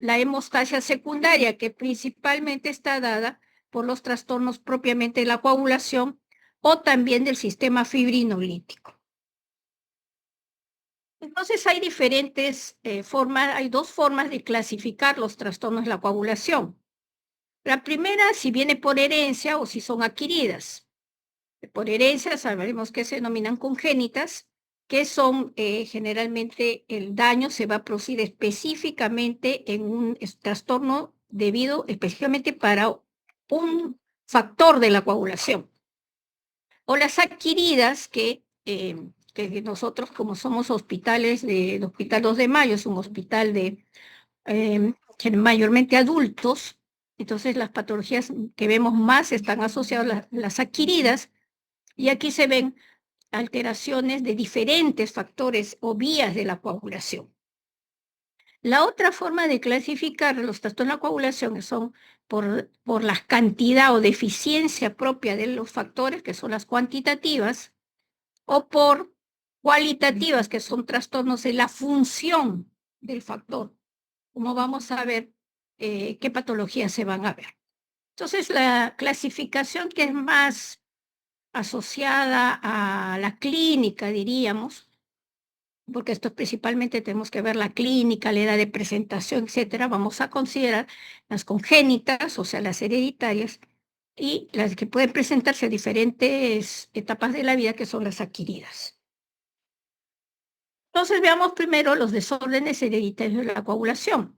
la hemostasia secundaria, que principalmente está dada por los trastornos propiamente de la coagulación o también del sistema fibrinolítico. Entonces hay diferentes formas, hay dos formas de clasificar los trastornos de la coagulación. La primera, si viene por herencia o si son adquiridas. Por herencia sabremos que se denominan congénitas, que son generalmente el daño se va a producir específicamente en un trastorno debido específicamente para un factor de la coagulación. O las adquiridas que nosotros como somos hospitales, el Hospital 2 de Mayo es un hospital de mayormente adultos, entonces las patologías que vemos más están asociadas a las adquiridas, y aquí se ven alteraciones de diferentes factores o vías de la coagulación. La otra forma de clasificar los trastornos de la coagulación son por la cantidad o deficiencia propia de los factores, que son las cuantitativas, o por cualitativas, que son trastornos de la función del factor. Como vamos a ver qué patologías se van a ver. Entonces, la clasificación que es más asociada a la clínica, diríamos, porque esto principalmente tenemos que ver la clínica, la edad de presentación, etcétera, vamos a considerar las congénitas, o sea, las hereditarias, y las que pueden presentarse a diferentes etapas de la vida, que son las adquiridas. Entonces veamos primero los desórdenes hereditarios de la coagulación.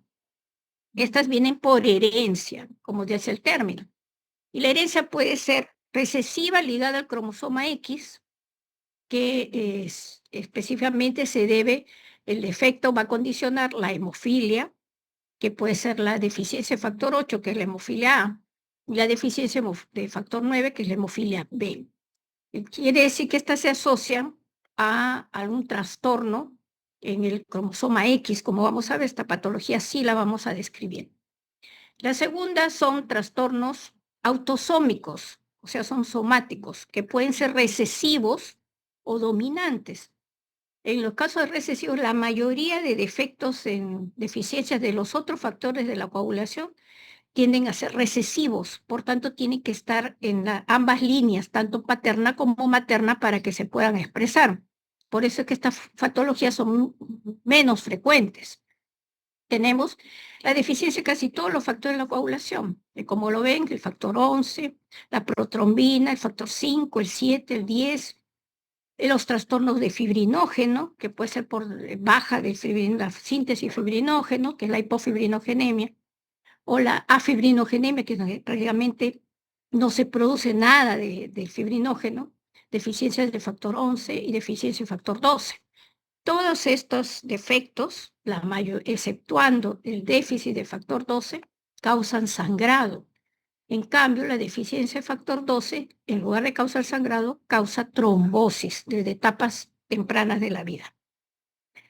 Estas vienen por herencia, como dice el término. Y la herencia puede ser recesiva ligada al cromosoma X, que específicamente el defecto va a condicionar la hemofilia, que puede ser la deficiencia de factor 8, que es la hemofilia A, y la deficiencia de factor 9, que es la hemofilia B. Quiere decir que estas se asocian a algún trastorno en el cromosoma X, como vamos a ver, esta patología sí la vamos a describir. La segunda son trastornos autosómicos, o sea, son somáticos, que pueden ser recesivos o dominantes. En los casos recesivos, la mayoría de defectos en deficiencias de los otros factores de la coagulación tienden a ser recesivos, por tanto tienen que estar en ambas líneas, tanto paterna como materna, para que se puedan expresar. Por eso es que estas patologías son menos frecuentes. Tenemos la deficiencia de casi todos los factores de la coagulación, como lo ven, el factor 11, la protrombina, el factor 5, el 7, el 10, los trastornos de fibrinógeno, que puede ser por baja de la síntesis de fibrinógeno, que es la hipofibrinogenemia, o la afibrinogenemia, que realmente no se produce nada de fibrinógeno, deficiencias de factor 11 y deficiencia de factor 12. Todos estos defectos, exceptuando el déficit de factor 12, causan sangrado. En cambio, la deficiencia de factor 12, en lugar de causar sangrado, causa trombosis desde etapas tempranas de la vida.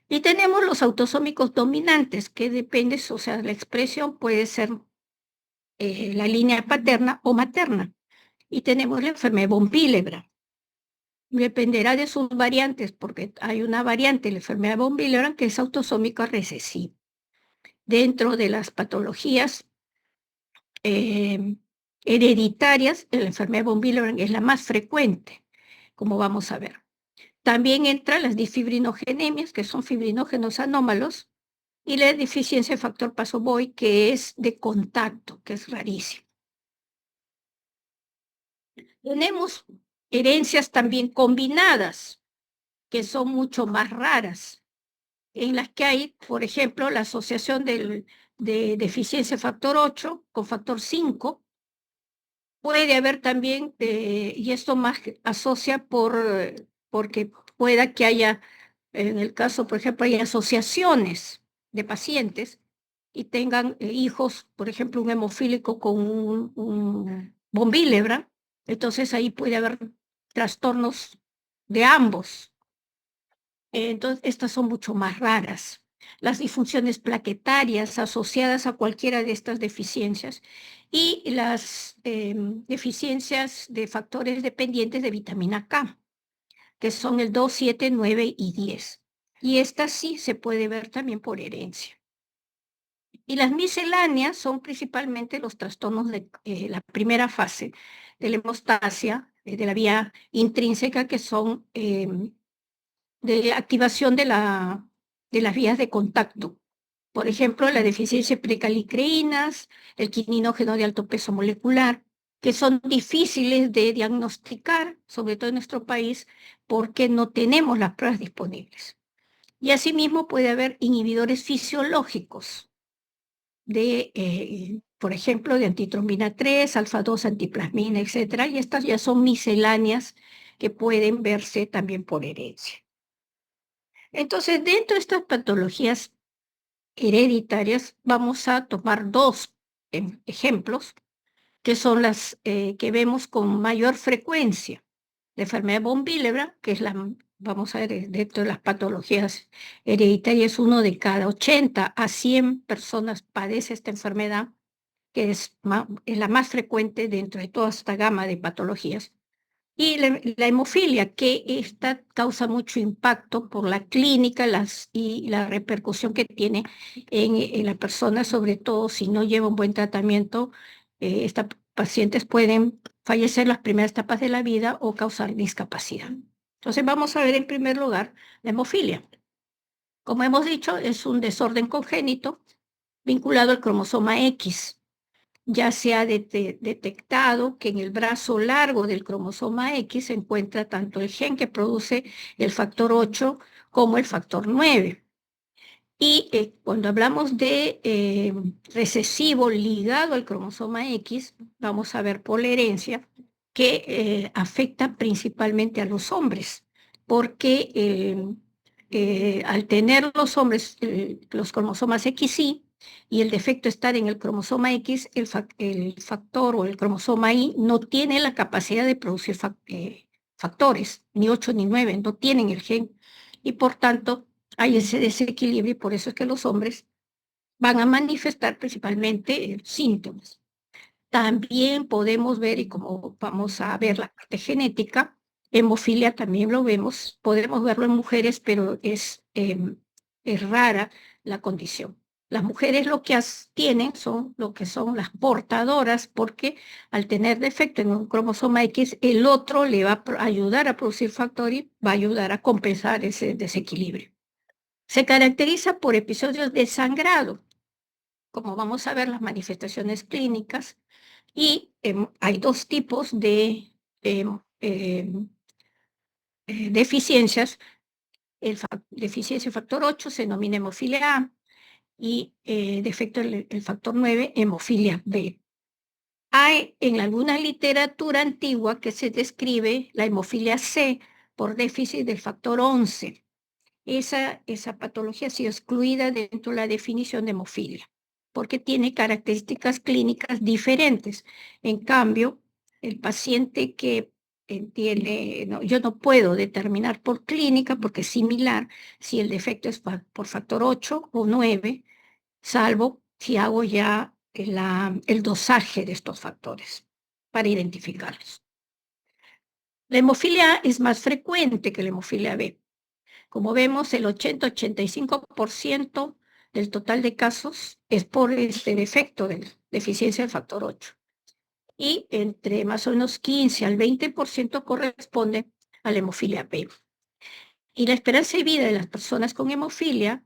Y tenemos los autosómicos dominantes, que depende, o sea, la expresión puede ser la línea paterna o materna. Y tenemos la enfermedad von Willebrand. Dependerá de sus variantes, porque hay una variante, la enfermedad von Willebrand, que es autosómica recesiva. Dentro de las patologías hereditarias, la enfermedad von Willebrand es la más frecuente, como vamos a ver. También entran las disfibrinogenemias, que son fibrinógenos anómalos, y la deficiencia de factor Paso-Boy, que es de contacto, que es rarísimo. Tenemos herencias también combinadas, que son mucho más raras, en las que hay, por ejemplo, la asociación de deficiencia de factor 8 con factor 5. Puede haber también, y esto más asocia porque pueda que haya, en el caso, por ejemplo, hay asociaciones de pacientes y tengan hijos, por ejemplo, un hemofílico con un von Willebrand, entonces ahí puede haber trastornos de ambos. Entonces, estas son mucho más raras. Las disfunciones plaquetarias asociadas a cualquiera de estas deficiencias y las deficiencias de factores dependientes de vitamina K, que son el 2, 7, 9 y 10. Y esta sí se puede ver también por herencia. Y las misceláneas son principalmente los trastornos de la primera fase de la hemostasia, de la vía intrínseca, que son de activación de las vías de contacto. Por ejemplo, la deficiencia de precalicreínas, el quininógeno de alto peso molecular, que son difíciles de diagnosticar, sobre todo en nuestro país, porque no tenemos las pruebas disponibles. Y asimismo puede haber inhibidores fisiológicos por ejemplo, de antitrombina 3, alfa-2, antiplasmina, etcétera, y estas ya son misceláneas que pueden verse también por herencia. Entonces, dentro de estas patologías hereditarias, vamos a tomar dos ejemplos, que son las que vemos con mayor frecuencia. La enfermedad de von Willebrand, que es vamos a ver, dentro de las patologías hereditarias, uno de cada 80 a 100 personas padece esta enfermedad, que es la más frecuente dentro de toda esta gama de patologías. Y la hemofilia, que esta causa mucho impacto por la clínica y la repercusión que tiene en la persona, sobre todo si no lleva un buen tratamiento. Estas pacientes pueden fallecer las primeras etapas de la vida o causar discapacidad. Entonces vamos a ver en primer lugar la hemofilia. Como hemos dicho, es un desorden congénito vinculado al cromosoma X. Ya se ha detectado que en el brazo largo del cromosoma X se encuentra tanto el gen que produce el factor 8 como el factor 9. Y cuando hablamos de recesivo ligado al cromosoma X, vamos a ver por la herencia que afecta principalmente a los hombres, porque al tener los hombres los cromosomas XY, y el defecto estar en el cromosoma X, el factor o el cromosoma Y no tiene la capacidad de producir factores, ni 8 ni 9, no tienen el gen, y por tanto hay ese desequilibrio, y por eso es que los hombres van a manifestar principalmente síntomas. También podemos ver, y como vamos a ver la parte genética, hemofilia también lo vemos, podemos verlo en mujeres, pero es rara la condición. Las mujeres lo que tienen son lo que son las portadoras, porque al tener defecto en un cromosoma X, el otro le va a ayudar a producir factor y va a ayudar a compensar ese desequilibrio. Se caracteriza por episodios de sangrado, como vamos a ver las manifestaciones clínicas, y hay dos tipos de deficiencias. Deficiencia factor 8 se denomina hemofilia A, y defecto el factor 9, hemofilia B. Hay en alguna literatura antigua que se describe la hemofilia C por déficit del factor 11. Esa patología ha sido excluida dentro de la definición de hemofilia, porque tiene características clínicas diferentes. En cambio, el paciente que tiene, yo no puedo determinar por clínica, porque es similar si el defecto es por factor 8 o 9, salvo si hago ya el dosaje de estos factores para identificarlos. La hemofilia A es más frecuente que la hemofilia B. Como vemos, el 80-85% del total de casos es por este defecto de deficiencia del factor 8. Y entre más o menos 15 al 20% corresponde a la hemofilia B. Y la esperanza de vida de las personas con hemofilia,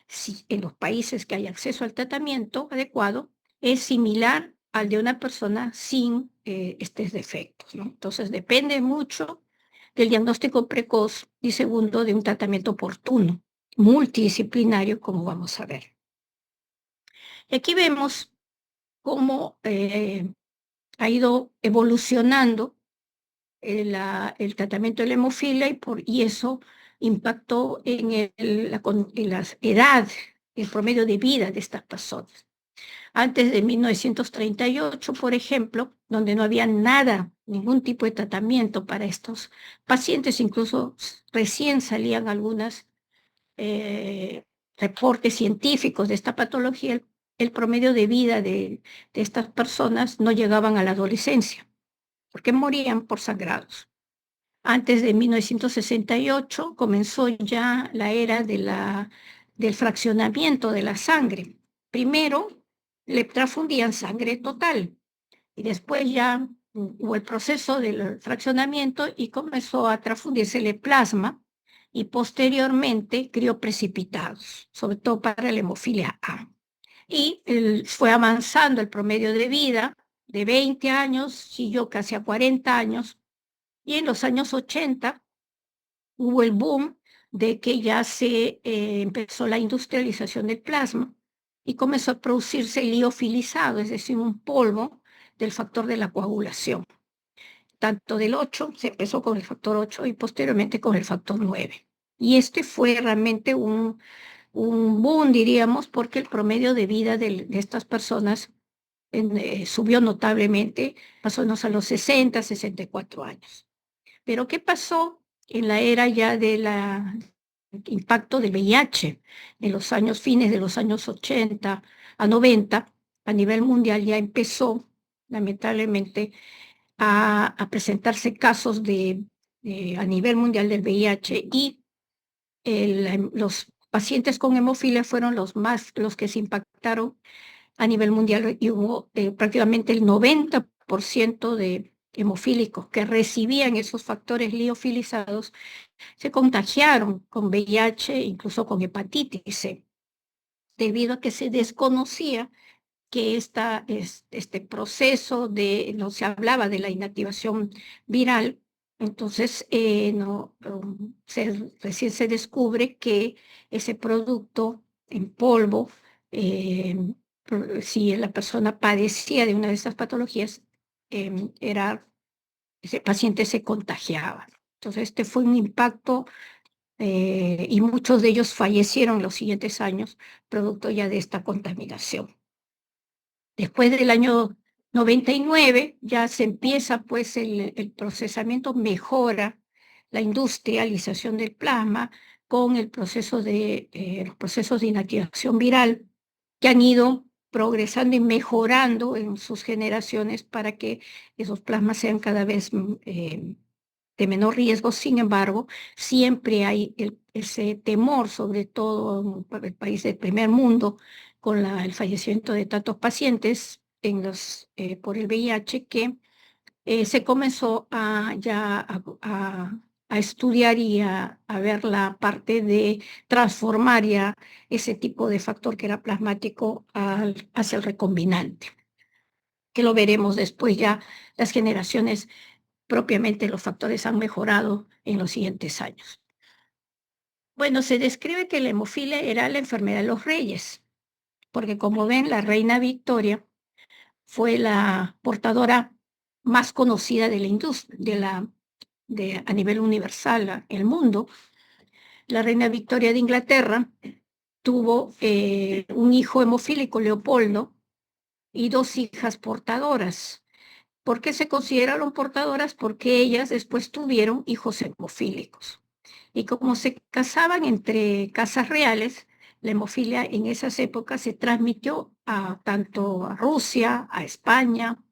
si en los países que hay acceso al tratamiento adecuado, es similar al de una persona sin estos defectos, ¿no? Entonces depende mucho del diagnóstico precoz y segundo, de un tratamiento oportuno, multidisciplinario, como vamos a ver. Y aquí vemos cómo ha ido evolucionando el tratamiento de la hemofilia, y eso impactó en la edad, el promedio de vida de estas personas. Antes de 1938, por ejemplo, donde no había nada, ningún tipo de tratamiento para estos pacientes, incluso recién salían algunos reportes científicos de esta patología, el promedio de vida de estas personas no llegaban a la adolescencia, porque morían por sangrados. Antes de 1968 comenzó ya la era del fraccionamiento de la sangre, primero le transfundían sangre total y después ya hubo el proceso del fraccionamiento y comenzó a transfundírsele plasma y posteriormente crioprecipitados, sobre todo para la hemofilia A. Y fue avanzando el promedio de vida de 20 años, siguió casi a 40 años, y en los años 80 hubo el boom de que ya se empezó la industrialización del plasma y comenzó a producirse el liofilizado, es decir, un polvo del factor de la coagulación. Tanto del 8, se empezó con el factor 8 y posteriormente con el factor 9. Y este fue realmente un boom, diríamos, porque el promedio de vida de estas personas subió notablemente, pasó a los 60, 64 años. Pero ¿qué pasó en la era ya del impacto del VIH en los años fines de los años 80 a 90? A nivel mundial ya empezó, lamentablemente, a presentarse casos a nivel mundial del VIH y los pacientes con hemofilia fueron los que se impactaron a nivel mundial y hubo prácticamente el 90% de hemofílicos que recibían esos factores liofilizados se contagiaron con VIH, incluso con hepatitis C, debido a que se desconocía que este proceso no se hablaba de la inactivación viral, entonces no, recién se descubre que ese producto en polvo, eh, si la persona padecía de una de estas patologías, ese paciente se contagiaba. Entonces este fue un impacto y muchos de ellos fallecieron en los siguientes años, producto ya de esta contaminación. Después del año 99 ya se empieza pues el procesamiento, mejora la industrialización del plasma con los procesos de inactivación viral que han ido progresando y mejorando en sus generaciones para que esos plasmas sean cada vez de menor riesgo. Sin embargo, siempre hay ese temor, sobre todo en el país del primer mundo, con el fallecimiento de tantos pacientes por el VIH, que se comenzó a estudiar y a ver la parte de transformar ya ese tipo de factor que era plasmático hacia el recombinante, que lo veremos después ya las generaciones. Propiamente los factores han mejorado en los siguientes años. Bueno, se describe que la hemofilia era la enfermedad de los reyes, porque como ven, la reina Victoria fue la portadora más conocida de la industria, a nivel universal, el mundo. La reina Victoria de Inglaterra tuvo un hijo hemofílico, Leopoldo, y dos hijas portadoras. ¿Por qué se consideraron portadoras? Porque ellas después tuvieron hijos hemofílicos. Y como se casaban entre casas reales, la hemofilia en esas épocas se transmitió tanto a Rusia, a España,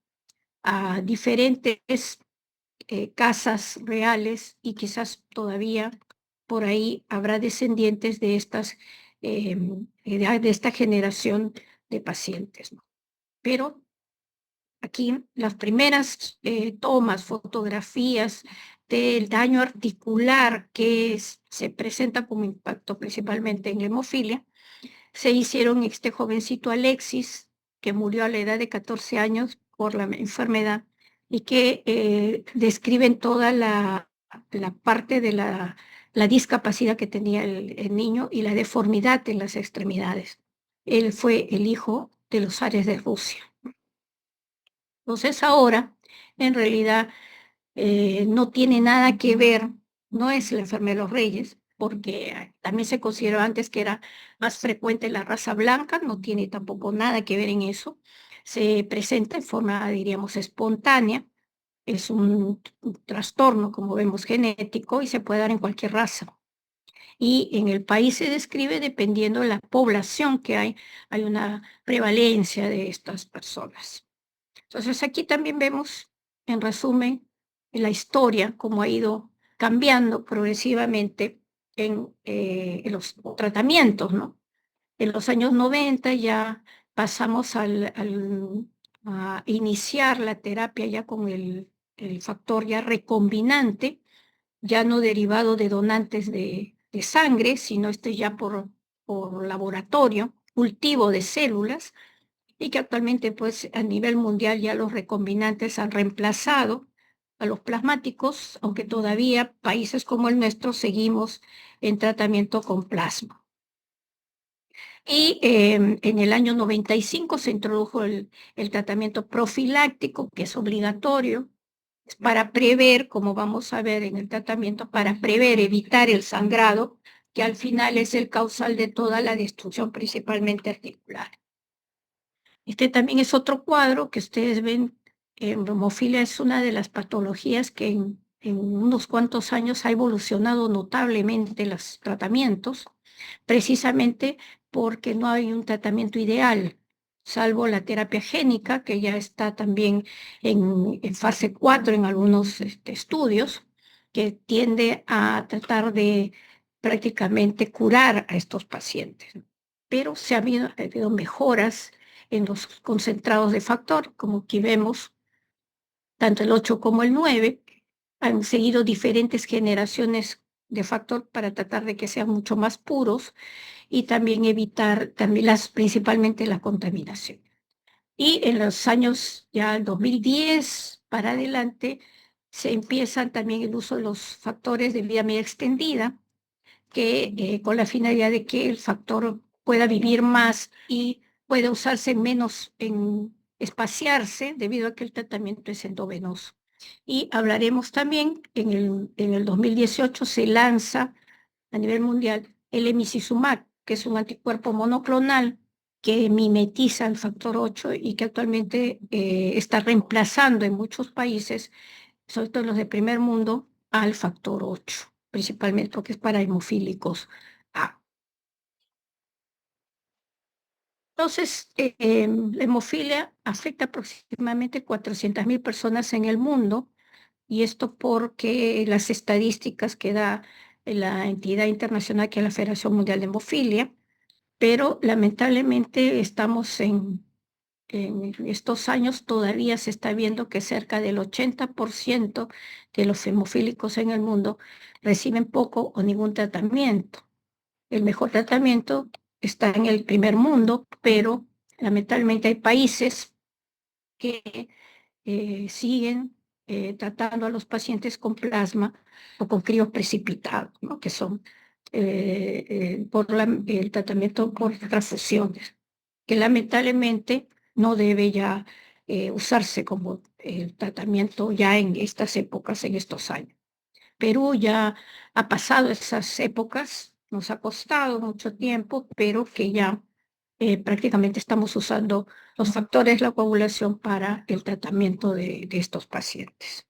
a diferentes casas reales, y quizás todavía por ahí habrá descendientes de de esta generación de pacientes, ¿no? Pero aquí las primeras tomas, fotografías del daño articular que se presenta como impacto principalmente en la hemofilia, se hicieron este jovencito Alexis, que murió a la edad de 14 años por la enfermedad, y que describen toda la parte de la discapacidad que tenía el niño y la deformidad en las extremidades. Él fue el hijo de los zares de Rusia. Entonces ahora, en realidad, no tiene nada que ver, no es la enfermedad de los reyes, porque también se consideró antes que era más frecuente la raza blanca, no tiene tampoco nada que ver en eso. Se presenta en forma, diríamos, espontánea, es un trastorno, como vemos, genético y se puede dar en cualquier raza. Y en el país se describe dependiendo de la población que hay una prevalencia de estas personas. Entonces aquí también vemos, en resumen, la historia, cómo ha ido cambiando progresivamente en los tratamientos, ¿no? En los años 90 ya pasamos a iniciar la terapia ya con el factor ya recombinante, ya no derivado de donantes de sangre, sino este ya por laboratorio, cultivo de células, y que actualmente pues a nivel mundial ya los recombinantes han reemplazado a los plasmáticos, aunque todavía países como el nuestro seguimos en tratamiento con plasma. Y en el año 95 se introdujo el tratamiento profiláctico, que es obligatorio, para prever, como vamos a ver en el tratamiento, para prever, evitar el sangrado, que al final es el causal de toda la destrucción, principalmente articular. Este también es otro cuadro que ustedes ven. Hemofilia es una de las patologías que en unos cuantos años ha evolucionado notablemente los tratamientos, precisamente porque no hay un tratamiento ideal, salvo la terapia génica, que ya está también en fase 4 en algunos estudios, que tiende a tratar de prácticamente curar a estos pacientes. Pero se ha habido mejoras en los concentrados de factor, como aquí vemos, tanto el 8 como el 9, han seguido diferentes generaciones de factor para tratar de que sean mucho más puros y también evitar también principalmente la contaminación. Y en los años ya 2010 para adelante se empiezan también el uso de los factores de vida media extendida, que con la finalidad de que el factor pueda vivir más y pueda usarse menos en espaciarse debido a que el tratamiento es endovenoso. Y hablaremos también, en el 2018 se lanza a nivel mundial el emicizumab, que es un anticuerpo monoclonal que mimetiza el factor 8 y que actualmente está reemplazando en muchos países, sobre todo los de primer mundo, al factor 8, principalmente porque es para hemofílicos A. Entonces, la hemofilia afecta aproximadamente 400.000 personas en el mundo, y esto porque las estadísticas que da la entidad internacional, que es la Federación Mundial de Hemofilia, pero lamentablemente estamos en estos años todavía se está viendo que cerca del 80% de los hemofílicos en el mundo reciben poco o ningún tratamiento. El mejor tratamiento está en el primer mundo, pero lamentablemente hay países que siguen tratando a los pacientes con plasma o con críos precipitados, ¿no? Que son por el tratamiento por transfusiones, que lamentablemente no debe ya usarse como el tratamiento ya en estas épocas, en estos años. Perú ya ha pasado esas épocas, nos ha costado mucho tiempo, pero que ya prácticamente estamos usando los factores de la coagulación para el tratamiento de estos pacientes.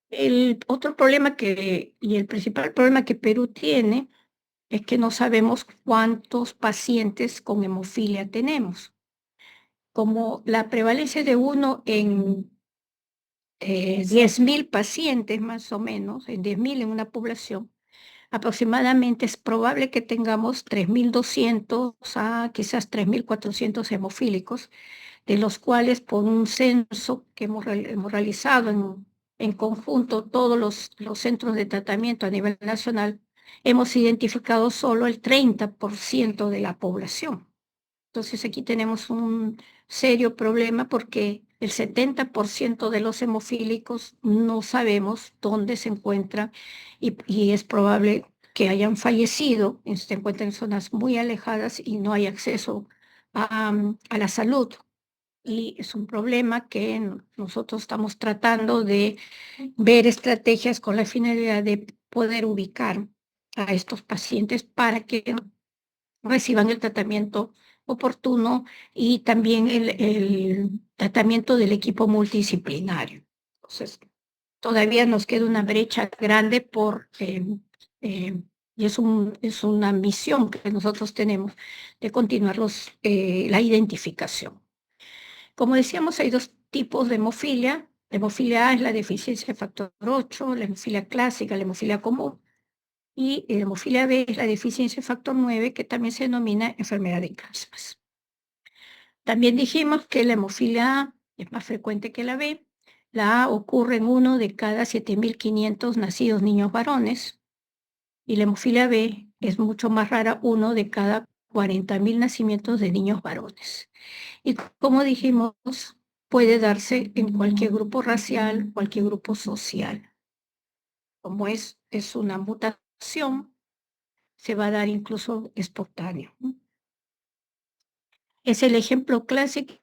El otro problema y el principal problema que Perú tiene es que no sabemos cuántos pacientes con hemofilia tenemos. Como la prevalencia de uno en 10.000 pacientes más o menos, en 10.000 en una población, aproximadamente es probable que tengamos 3.200 a quizás 3.400 hemofílicos, de los cuales por un censo que hemos realizado en conjunto todos los centros de tratamiento a nivel nacional, hemos identificado solo el 30% de la población. Entonces aquí tenemos un serio problema porque el 70% de los hemofílicos no sabemos dónde se encuentran y es probable que hayan fallecido, se encuentran en zonas muy alejadas y no hay acceso a la salud. Y es un problema que nosotros estamos tratando de ver estrategias con la finalidad de poder ubicar a estos pacientes para que reciban el tratamiento oportuno y también el tratamiento del equipo multidisciplinario. Entonces, todavía nos queda una brecha grande eh, y es una misión que nosotros tenemos de continuar la identificación. Como decíamos, hay dos tipos de hemofilia. La hemofilia A es la deficiencia de factor 8, la hemofilia clásica, la hemofilia común. Y la hemofilia B es la deficiencia de factor 9, que también se denomina enfermedad de Cashman. También dijimos que la hemofilia A es más frecuente que la B. La A ocurre en 1 de cada 7.500 nacidos niños varones, y la hemofilia B es mucho más rara, 1 de cada 40.000 nacimientos de niños varones. Y como dijimos, puede darse en cualquier grupo racial, cualquier grupo social. Como es una mutación, se va a dar incluso espontáneo. Es el ejemplo clásico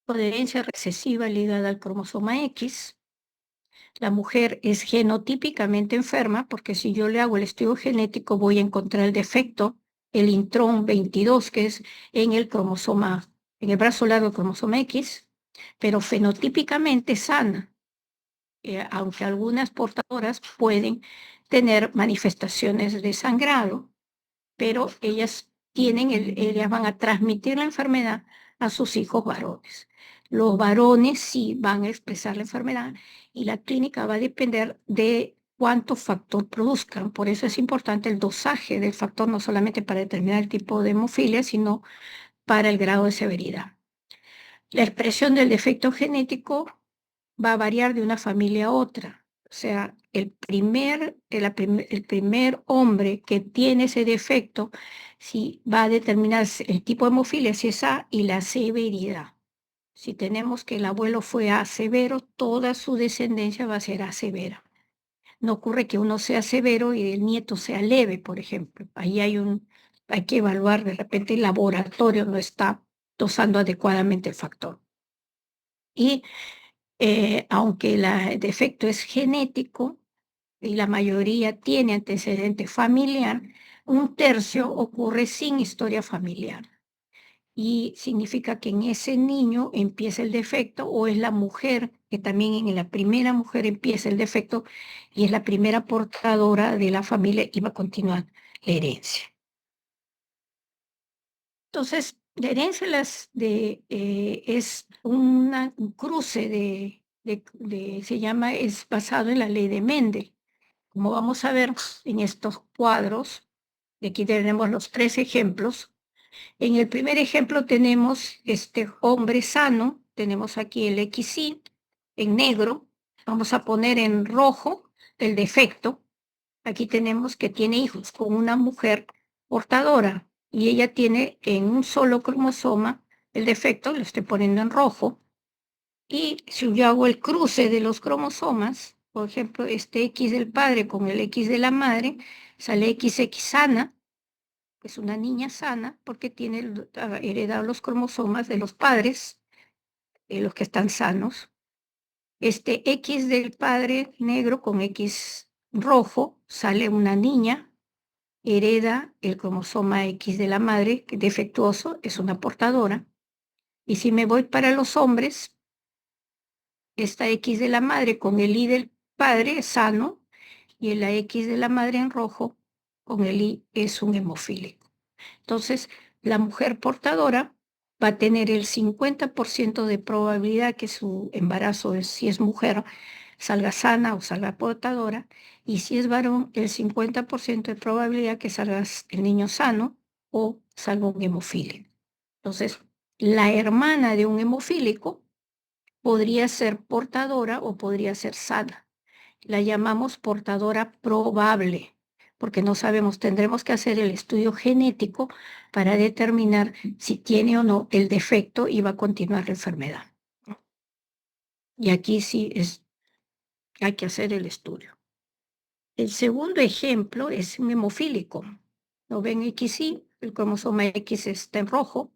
de herencia recesiva ligada al cromosoma X. La mujer es genotípicamente enferma porque si yo le hago el estudio genético voy a encontrar el defecto, el intrón 22, que es en el cromosoma, en el brazo largo del cromosoma X, pero fenotípicamente sana, aunque algunas portadoras pueden tener manifestaciones de sangrado, pero ellas van a transmitir la enfermedad a sus hijos varones. Los varones sí van a expresar la enfermedad y la clínica va a depender de cuánto factor produzcan. Por eso es importante el dosaje del factor, no solamente para determinar el tipo de hemofilia, sino para el grado de severidad. La expresión del defecto genético va a variar de una familia a otra. O sea, el primer hombre que tiene ese defecto, sí, va a determinar el tipo de hemofilia, si es A, y la severidad. Si tenemos que el abuelo fue A severo, toda su descendencia va a ser A severa. No ocurre que uno sea severo y el nieto sea leve, por ejemplo. Ahí hay que evaluar, de repente el laboratorio no está dosando adecuadamente el factor. Y aunque el defecto es genético y la mayoría tiene antecedente familiar, 1/3 ocurre sin historia familiar. Y significa que en ese niño empieza el defecto, o es la mujer, que también en la primera mujer empieza el defecto y es la primera portadora de la familia y va a continuar la herencia. Entonces, la herencia es un cruce es basado en la ley de Mendel. Como vamos a ver en estos cuadros, y aquí tenemos los 3 ejemplos. En el primer ejemplo tenemos este hombre sano, tenemos aquí el XY en negro, vamos a poner en rojo el defecto. Aquí tenemos que tiene hijos con una mujer portadora y ella tiene en un solo cromosoma el defecto, lo estoy poniendo en rojo. Y si yo hago el cruce de los cromosomas, por ejemplo, este X del padre con el X de la madre, sale XX sana, que es una niña sana, porque tiene heredado los cromosomas de los padres, los que están sanos. Este X del padre negro con X rojo, sale una niña, hereda el cromosoma X de la madre, que defectuoso, es una portadora. Y si me voy para los hombres, esta X de la madre con el Y del padre es sano, y la X de la madre en rojo con el Y es un hemofílico. Entonces, la mujer portadora va a tener el 50% de probabilidad que su embarazo, si es mujer, salga sana o salga portadora, y si es varón, el 50% de probabilidad que salga el niño sano o salga un hemofílico. Entonces, la hermana de un hemofílico podría ser portadora o podría ser sana. La llamamos portadora probable, porque no sabemos, tendremos que hacer el estudio genético para determinar si tiene o no el defecto y va a continuar la enfermedad. Y aquí sí hay que hacer el estudio. El segundo ejemplo es un hemofílico. ¿Lo ven? XY, el cromosoma X está en rojo,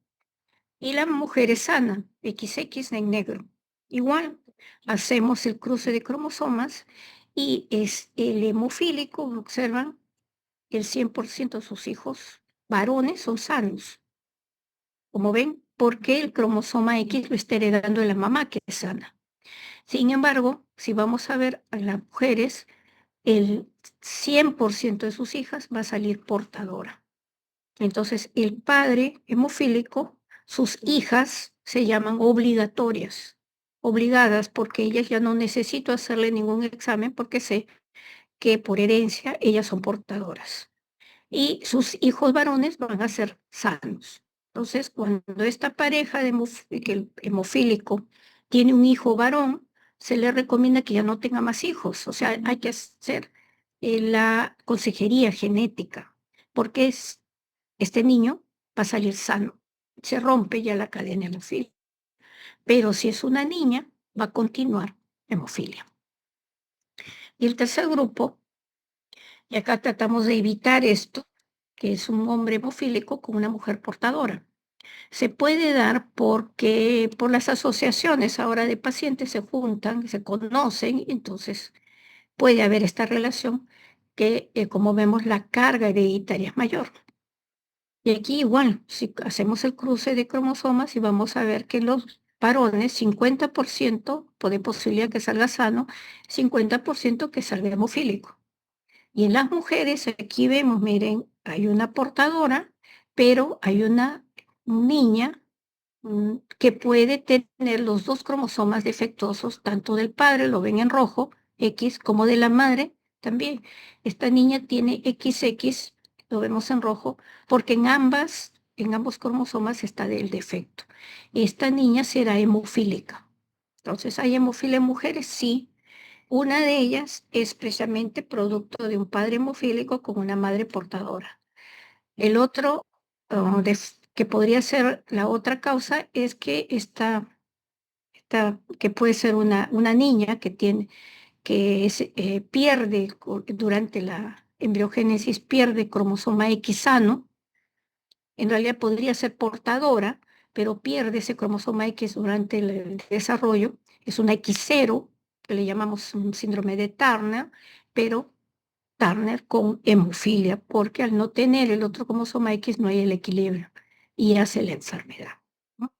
y la mujer es sana, XX en negro. Igual, hacemos el cruce de cromosomas y es el hemofílico, observan, el 100% de sus hijos varones son sanos. Como ven, porque el cromosoma X lo está heredando de la mamá, que es sana. Sin embargo, si vamos a ver a las mujeres, el 100% de sus hijas va a salir portadora. Entonces, el padre hemofílico, sus hijas se llaman obligatorias, obligadas, porque ellas ya no necesito hacerle ningún examen porque sé que por herencia ellas son portadoras y sus hijos varones van a ser sanos. Entonces, cuando esta pareja que el hemofílico tiene un hijo varón, se le recomienda que ya no tenga más hijos. O sea, hay que hacer la consejería genética, porque este niño va a salir sano. Se rompe ya la cadena hemofílica. Pero si es una niña, va a continuar hemofilia. Y el tercer grupo, y acá tratamos de evitar esto, que es un hombre hemofílico con una mujer portadora. Se puede dar porque por las asociaciones ahora de pacientes se juntan, se conocen, entonces puede haber esta relación que, como vemos, la carga hereditaria es mayor. Y aquí igual, si hacemos el cruce de cromosomas y vamos a ver que los varones, 50% de posibilidad que salga sano, 50% que salga hemofílico. Y en las mujeres, aquí vemos, miren, hay una portadora, pero hay una niña que puede tener los dos cromosomas defectuosos, tanto del padre, lo ven en rojo, X, como de la madre también. Esta niña tiene XX, lo vemos en rojo, porque en ambos cromosomas está el defecto. Esta niña será hemofílica. Entonces, ¿hay hemofilia en mujeres? Sí. Una de ellas es precisamente producto de un padre hemofílico con una madre portadora. El otro, que podría ser la otra causa, es que que puede ser una niña que pierde durante la embriogénesis, pierde cromosoma X sano, en realidad podría ser portadora, pero pierde ese cromosoma X durante el desarrollo, es una X0, que le llamamos un síndrome de Turner, pero Turner con hemofilia, porque al no tener el otro cromosoma X no hay el equilibrio y hace la enfermedad, ¿no?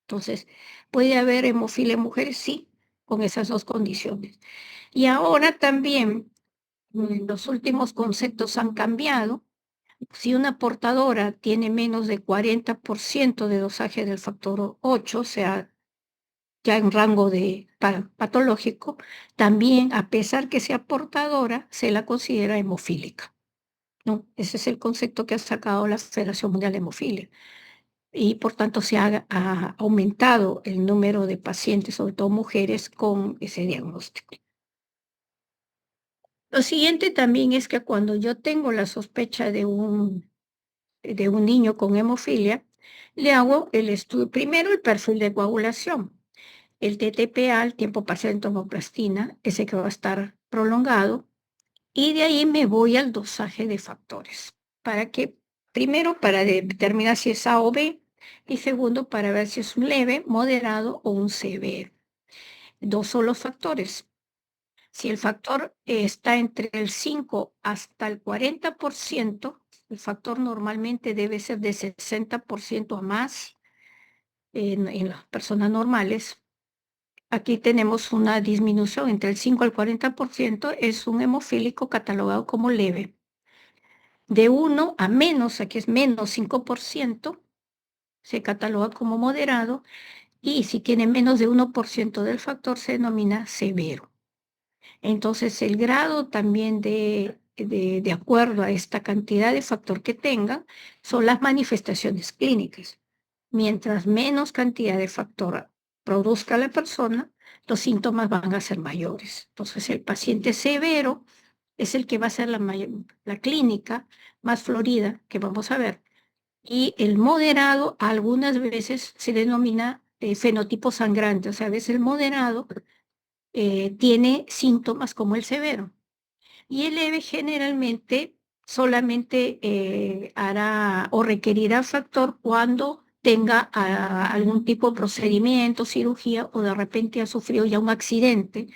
Entonces, ¿puede haber hemofilia en mujeres? Sí, con esas dos condiciones. Y ahora también los últimos conceptos han cambiado. Si una portadora tiene menos de 40% de dosaje del factor 8, o sea, ya en rango de patológico, también, a pesar que sea portadora, se la considera hemofílica, ¿no? Ese es el concepto que ha sacado la Federación Mundial de Hemofilia. Y por tanto ha aumentado el número de pacientes, sobre todo mujeres, con ese diagnóstico. Lo siguiente también es que cuando yo tengo la sospecha de un niño con hemofilia, le hago el estudio, primero el perfil de coagulación, el TTPA, el tiempo parcial de tomoplastina, ese que va a estar prolongado, y de ahí me voy al dosaje de factores, primero para determinar si es A o B, y segundo para ver si es un leve, moderado o un severo. Dos son los factores. Si el factor está entre el 5 hasta el 40%, el factor normalmente debe ser de 60% a más en las personas normales. Aquí tenemos una disminución entre el 5 al 40%, es un hemofílico catalogado como leve. De 1 a menos, aquí es menos 5%, se cataloga como moderado, y si tiene menos de 1% del factor se denomina severo. Entonces, el grado también de acuerdo a esta cantidad de factor que tenga, son las manifestaciones clínicas. Mientras menos cantidad de factor produzca la persona, los síntomas van a ser mayores. Entonces, el paciente severo es el que va a ser la clínica más florida que vamos a ver. Y el moderado algunas veces se denomina fenotipo sangrante, o sea, a veces el moderado tiene síntomas como el severo. Y el leve generalmente solamente hará o requerirá factor cuando tenga algún tipo de procedimiento, cirugía, o de repente ha sufrido ya un accidente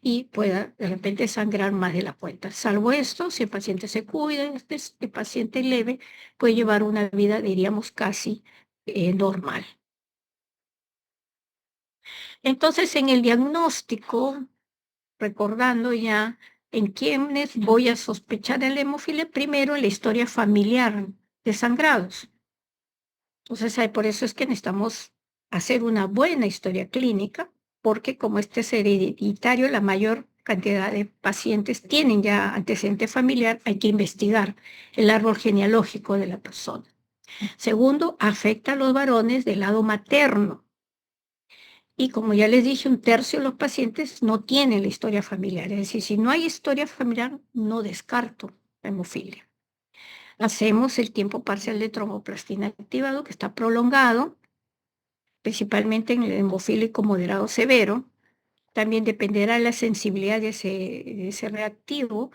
y pueda de repente sangrar más de la cuenta. Salvo esto, si el paciente se cuida, este paciente leve puede llevar una vida, diríamos, casi normal. Entonces, en el diagnóstico, recordando ya en quiénes voy a sospechar el hemofilia, primero la historia familiar de sangrados. Entonces, por eso es que necesitamos hacer una buena historia clínica, porque como este es hereditario, la mayor cantidad de pacientes tienen ya antecedente familiar, hay que investigar el árbol genealógico de la persona. Segundo, afecta a los varones del lado materno. Y como ya les dije, un tercio de los pacientes no tienen la historia familiar. Es decir, si no hay historia familiar, no descarto la hemofilia. Hacemos el tiempo parcial de tromboplastina activado, que está prolongado, principalmente en el hemofílico moderado severo. También dependerá de la sensibilidad de ese reactivo,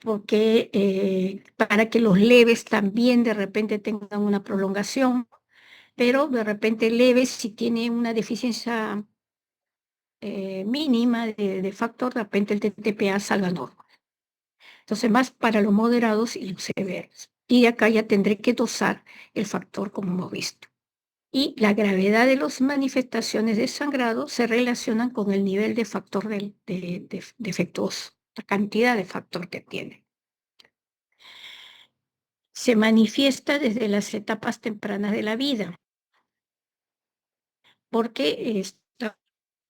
porque para que los leves también de repente tengan una prolongación, pero de repente leves si tiene una deficiencia mínima de factor, de repente el TTPA salga normal. Entonces, más para los moderados y los severos. Y acá ya tendré que dosar el factor como hemos visto. Y la gravedad de las manifestaciones de sangrado se relacionan con el nivel de factor defectuoso, la cantidad de factor que tiene. Se manifiesta desde las etapas tempranas de la vida, porque está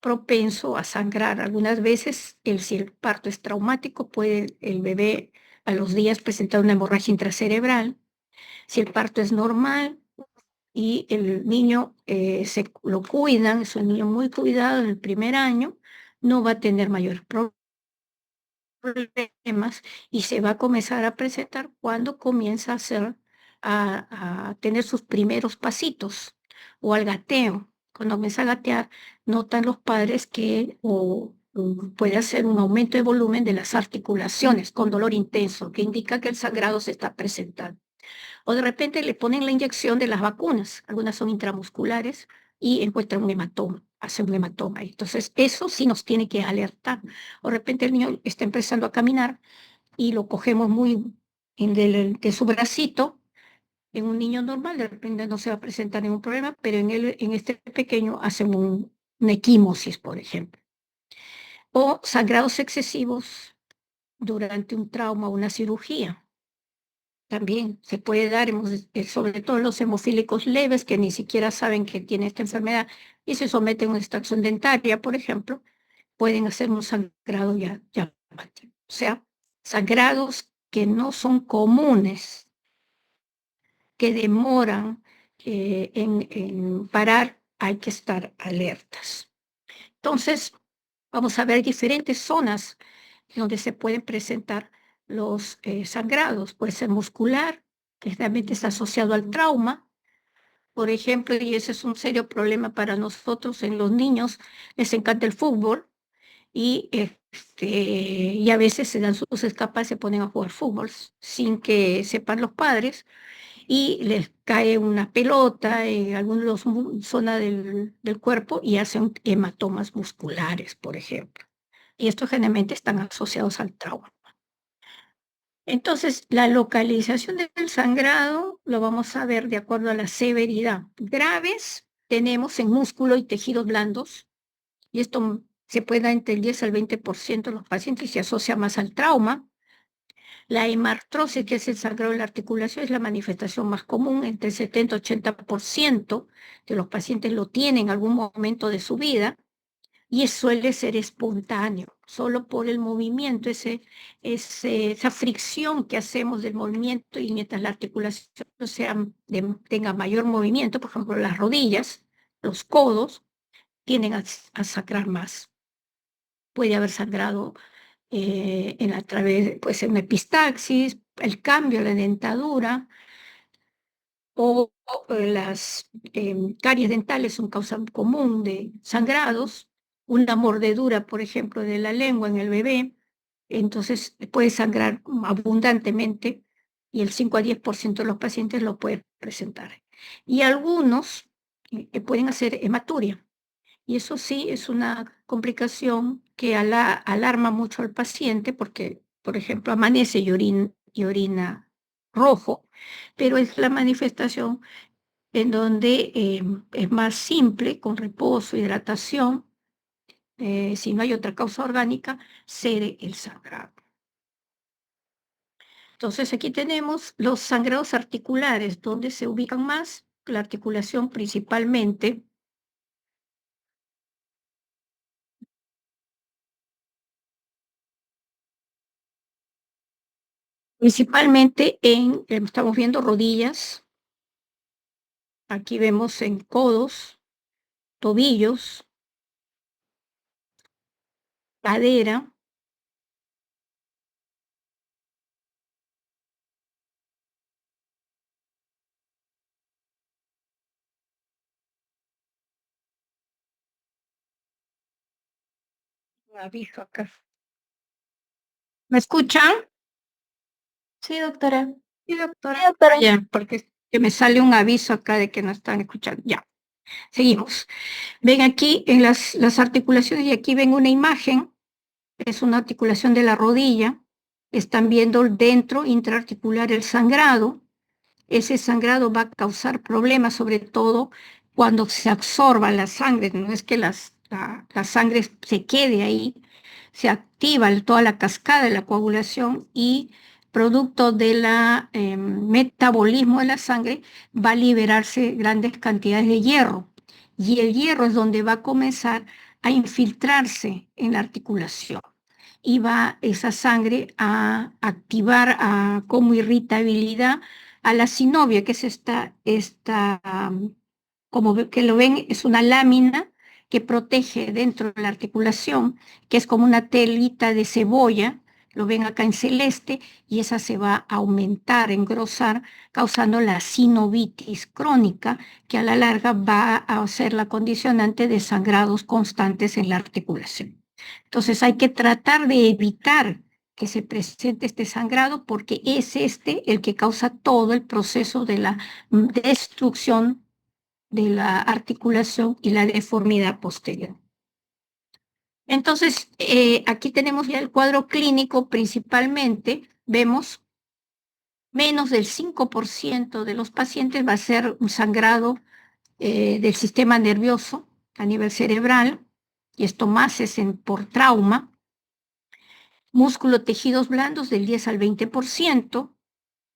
propenso a sangrar. Algunas veces, si el parto es traumático, puede el bebé a los días presentar una hemorragia intracerebral. Si el parto es normal y el niño lo cuidan, es un niño muy cuidado en el primer año, no va a tener mayores problemas y se va a comenzar a presentar cuando comienza a tener sus primeros pasitos o al gateo. Cuando comienza a gatear, notan los padres que puede hacer un aumento de volumen de las articulaciones con dolor intenso, que indica que el sangrado se está presentando. O de repente le ponen la inyección de las vacunas, algunas son intramusculares, y encuentran un hematoma, hace un hematoma. Entonces, eso sí nos tiene que alertar. O de repente el niño está empezando a caminar y lo cogemos muy de su bracito. En un niño normal, de repente no se va a presentar ningún problema, pero en este pequeño hacen una equimosis, por ejemplo. O sangrados excesivos durante un trauma o una cirugía. También se puede dar, sobre todo los hemofílicos leves que ni siquiera saben que tiene esta enfermedad y se someten a una extracción dentaria, por ejemplo, pueden hacer un sangrado ya llamativo. O sea, sangrados que no son comunes, que demoran en parar, hay que estar alertas. Entonces, vamos a ver diferentes zonas donde se pueden presentar los sangrados. Puede ser muscular, que realmente está asociado al trauma, por ejemplo, y ese es un serio problema para nosotros en los niños, les encanta el fútbol y a veces se dan sus escapas y se ponen a jugar fútbol sin que sepan los padres y les cae una pelota en alguna zona del cuerpo y hacen hematomas musculares, por ejemplo. Y estos generalmente están asociados al trauma. Entonces, la localización del sangrado lo vamos a ver de acuerdo a la severidad. Graves tenemos en músculo y tejidos blandos, y esto se puede dar entre el 10 al 20% de los pacientes y se asocia más al trauma. La hemartrosis, que es el sangrado de la articulación, es la manifestación más común, entre el 70 y 80% de los pacientes lo tienen en algún momento de su vida, y suele ser espontáneo, solo por el movimiento, esa fricción que hacemos del movimiento y mientras la articulación tenga mayor movimiento, por ejemplo, las rodillas, los codos, tienden a sangrar más. Puede haber sangrado puede ser una epistaxis, el cambio de la dentadura, o las caries dentales son causa común de sangrados, una mordedura, por ejemplo, de la lengua en el bebé, entonces puede sangrar abundantemente y el 5 a 10% de los pacientes lo pueden presentar. Y algunos pueden hacer hematuria, y eso sí es una complicación que alarma mucho al paciente porque, por ejemplo, amanece y orina rojo, pero es la manifestación en donde es más simple, con reposo, hidratación, si no hay otra causa orgánica, cede el sangrado. Entonces aquí tenemos los sangrados articulares, donde se ubican más la articulación principalmente. principalmente estamos viendo rodillas, aquí vemos en codos, tobillos, cadera, aviso acá. ¿Me escuchan? Sí, doctora. Sí, doctora. Sí, doctora. Ya, porque es que me sale un aviso acá de que no están escuchando. Ya, seguimos. Ven aquí en las articulaciones y aquí ven una imagen, es una articulación de la rodilla. Están viendo dentro intraarticular el sangrado. Ese sangrado va a causar problemas, sobre todo cuando se absorba la sangre. No es que la sangre se quede ahí, se activa toda la cascada de la coagulación y producto del metabolismo de la sangre va a liberarse grandes cantidades de hierro. Y el hierro es donde va a comenzar a infiltrarse en la articulación y va esa sangre a activar como irritabilidad a la sinovia, que es como que lo ven, es una lámina que protege dentro de la articulación, que es como una telita de cebolla, lo ven acá en celeste, y esa se va a aumentar, engrosar, causando la sinovitis crónica, que a la larga va a ser la condicionante de sangrados constantes en la articulación. Entonces hay que tratar de evitar que se presente este sangrado porque es el que causa todo el proceso de la destrucción de la articulación y la deformidad posterior. Entonces, aquí tenemos ya el cuadro clínico principalmente, vemos menos del 5% de los pacientes va a ser un sangrado del sistema nervioso a nivel cerebral, y esto más es por trauma, músculo tejidos blandos del 10 al 20%,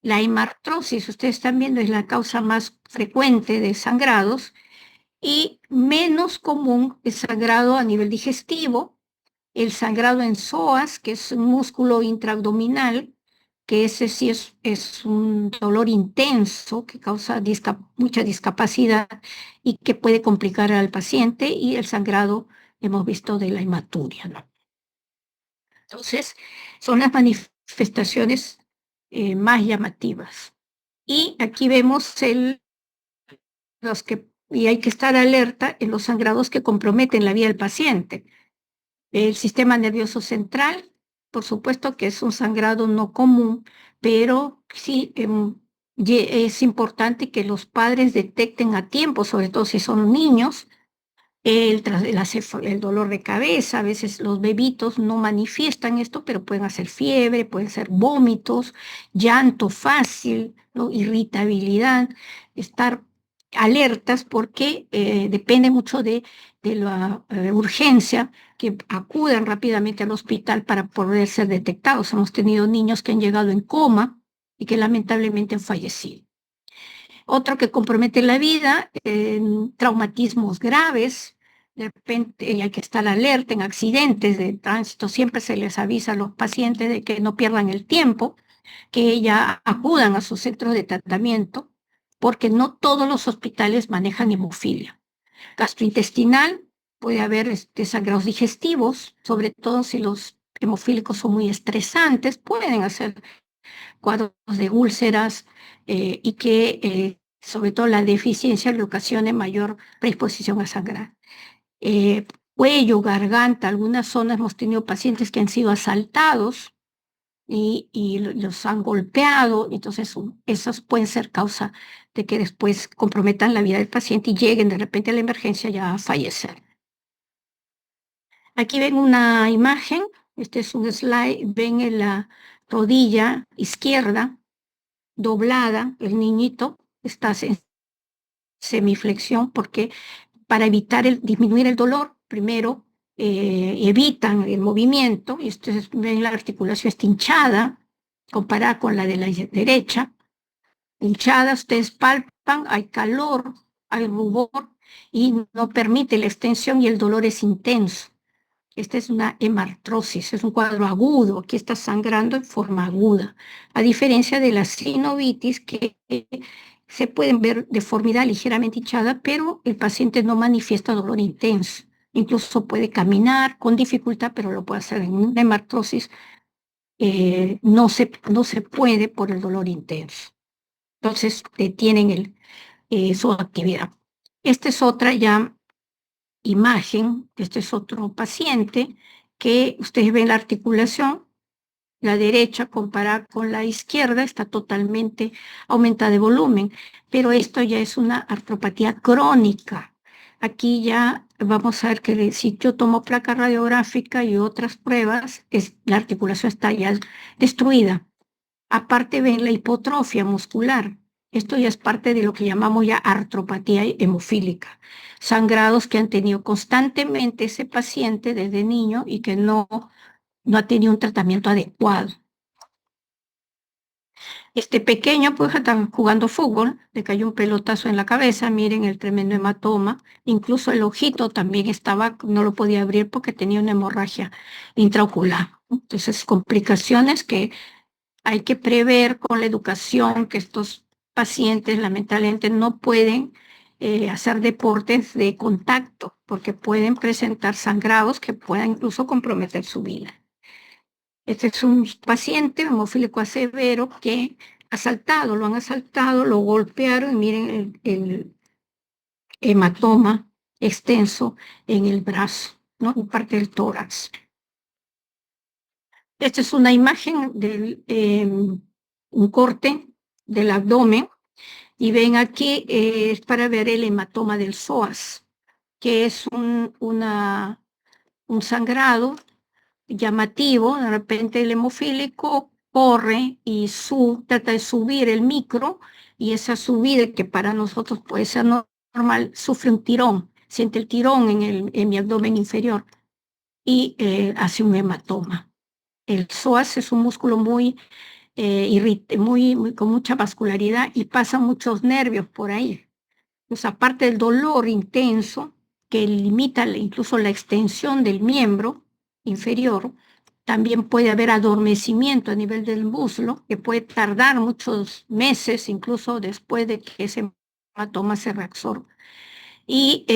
la hemartrosis, ustedes están viendo, es la causa más frecuente de sangrados, y menos común el sangrado a nivel digestivo, el sangrado en psoas, que es un músculo intraabdominal, que ese sí es un dolor intenso que causa mucha discapacidad y que puede complicar al paciente, y el sangrado hemos visto de la hematuria, ¿no? Entonces, son las manifestaciones más llamativas. Y aquí vemos y hay que estar alerta en los sangrados que comprometen la vida del paciente. El sistema nervioso central, por supuesto que es un sangrado no común, pero sí es importante que los padres detecten a tiempo, sobre todo si son niños, el dolor de cabeza. A veces los bebitos no manifiestan esto, pero pueden hacer fiebre, pueden ser vómitos, llanto fácil, ¿no? Irritabilidad, estar alertas porque depende mucho de la urgencia, que acudan rápidamente al hospital para poder ser detectados. Hemos tenido niños que han llegado en coma y que lamentablemente han fallecido. Otro que compromete la vida, traumatismos graves, de repente hay que estar alerta en accidentes de tránsito, siempre se les avisa a los pacientes de que no pierdan el tiempo, que ya acudan a sus centros de tratamiento, porque no todos los hospitales manejan hemofilia. Gastrointestinal, puede haber sangrados digestivos, sobre todo si los hemofílicos son muy estresantes, pueden hacer cuadros de úlceras, y que sobre todo la deficiencia le ocasione mayor predisposición a sangrar. Cuello, garganta, algunas zonas hemos tenido pacientes que han sido asaltados y los han golpeado, entonces esas pueden ser causa de que después comprometan la vida del paciente y lleguen de repente a la emergencia ya a fallecer. Aquí ven una imagen, este es un slide, ven en la rodilla izquierda doblada, el niñito está en semiflexión porque para evitar disminuir el dolor, primero evitan el movimiento, y ustedes ven la articulación está hinchada, comparada con la de la derecha, hinchada, ustedes palpan, hay calor, hay rubor, y no permite la extensión y el dolor es intenso. Esta es una hemartrosis, es un cuadro agudo, aquí está sangrando en forma aguda, a diferencia de la sinovitis que se pueden ver deformidad ligeramente hinchada, pero el paciente no manifiesta dolor intenso. Incluso puede caminar con dificultad, pero lo puede hacer. En una hemartrosis no se puede por el dolor intenso. Entonces detienen su actividad. Esta es otra ya imagen, este es otro paciente que ustedes ven la articulación, la derecha comparada con la izquierda está totalmente aumentada de volumen, pero esto ya es una artropatía crónica. Aquí ya vamos a ver que si yo tomo placa radiográfica y otras pruebas, la articulación está ya destruida. Aparte ven la hipotrofia muscular. Esto ya es parte de lo que llamamos ya artropatía hemofílica. Sangrados que han tenido constantemente ese paciente desde niño y que no ha tenido un tratamiento adecuado. Este pequeño, pues, está jugando fútbol, le cayó un pelotazo en la cabeza, miren el tremendo hematoma, incluso el ojito también estaba, no lo podía abrir porque tenía una hemorragia intraocular. Entonces, complicaciones que hay que prever con la educación que estos pacientes lamentablemente no pueden hacer deportes de contacto porque pueden presentar sangrados que puedan incluso comprometer su vida. Este es un paciente hemofílico severo que lo han asaltado, lo golpearon y miren el hematoma extenso en el brazo, ¿no? En parte del tórax. Esta es una imagen de un corte del abdomen y ven aquí es para ver el hematoma del psoas, que es un sangrado llamativo. De repente el hemofílico corre y trata de subir el micro y esa subida que para nosotros puede ser normal, sufre un tirón, siente el tirón en mi abdomen inferior y hace un hematoma. El psoas es un músculo con mucha vascularidad y pasan muchos nervios por ahí. Pues aparte del dolor intenso que limita incluso la extensión del miembro inferior, también puede haber adormecimiento a nivel del muslo, que puede tardar muchos meses, incluso después de que ese hematoma se reabsorba. Y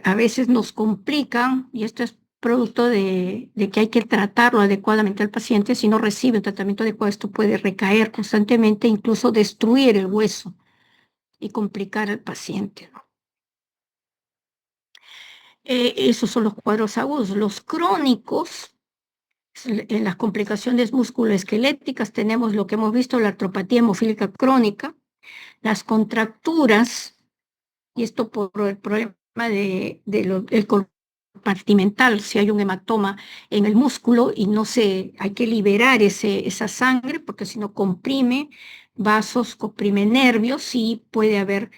a veces nos complican, y esto es producto de que hay que tratarlo adecuadamente al paciente. Si no recibe un tratamiento adecuado, esto puede recaer constantemente, incluso destruir el hueso y complicar al paciente, ¿no? Esos son los cuadros agudos. Los crónicos, en las complicaciones musculoesqueléticas, tenemos lo que hemos visto, la artropatía hemofílica crónica, las contracturas, y esto por el problema del compartimental, si hay un hematoma en el músculo y hay que liberar esa sangre, porque si no comprime vasos, comprime nervios y puede haber,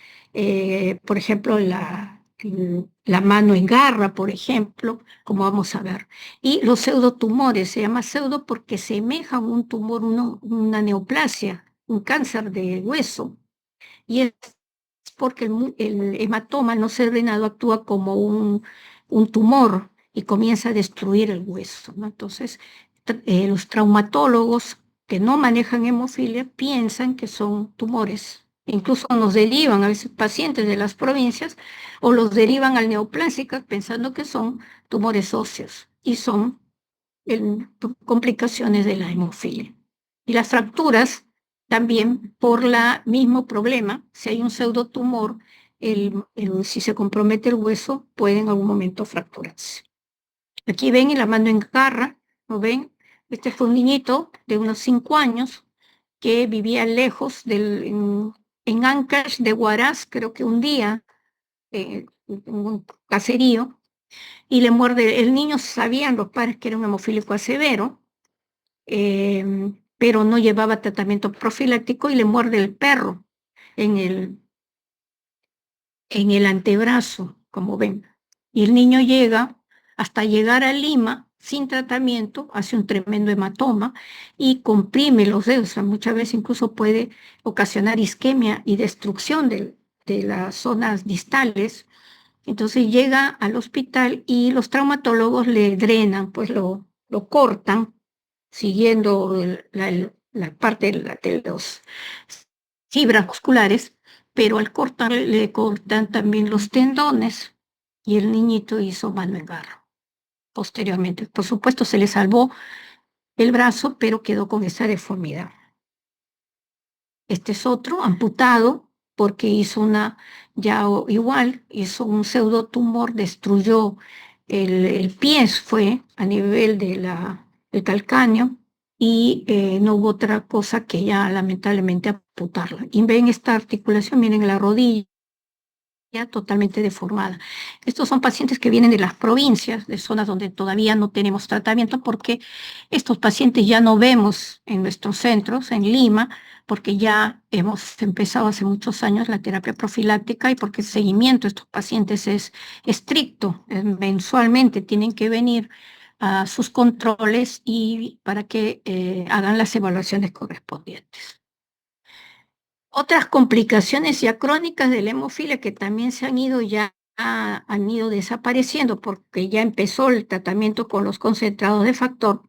por ejemplo, la mano en garra, por ejemplo, como vamos a ver. Y los pseudotumores, se llama pseudo porque semejan un tumor, una neoplasia, un cáncer de hueso. Y es porque el hematoma no drenado actúa como un tumor y comienza a destruir el hueso, ¿no? Entonces, los traumatólogos que no manejan hemofilia piensan que son tumores. Incluso nos derivan a veces pacientes de las provincias o los derivan al neoplásicas pensando que son tumores óseos y son complicaciones de la hemofilia. Y las fracturas también por el mismo problema, si hay un pseudotumor, si se compromete el hueso, puede en algún momento fracturarse. Aquí ven y la mano en garra, ¿lo ven? Este fue un niñito de unos 5 años que vivía lejos en Ancash de Huaraz, creo que un día, en un caserío, y le muerde. El niño, sabían los padres que era un hemofílico severo, pero no llevaba tratamiento profiláctico y le muerde el perro en el antebrazo, como ven. Y el niño hasta llegar a Lima sin tratamiento, hace un tremendo hematoma y comprime los dedos. O sea, muchas veces incluso puede ocasionar isquemia y destrucción de las zonas distales Entonces llega al hospital y los traumatólogos le drenan, pues lo cortan, siguiendo la parte de los fibras musculares, pero al cortar le cortan también los tendones y el niñito hizo mano en garra posteriormente. Por supuesto, se le salvó el brazo, pero quedó con esa deformidad. Este es otro, amputado, porque hizo igual, hizo un pseudotumor, destruyó el pie, fue a nivel del calcáneo, y no hubo otra cosa que ya lamentablemente amputarla. Y ven esta articulación, miren la rodilla totalmente deformada. Estos son pacientes que vienen de las provincias, de zonas donde todavía no tenemos tratamiento, porque estos pacientes ya no vemos en nuestros centros, en Lima, porque ya hemos empezado hace muchos años la terapia profiláctica y porque el seguimiento de estos pacientes es estricto. Mensualmente tienen que venir a sus controles y para que hagan las evaluaciones correspondientes. Otras complicaciones ya crónicas de la hemofilia que también han ido desapareciendo porque ya empezó el tratamiento con los concentrados de factor.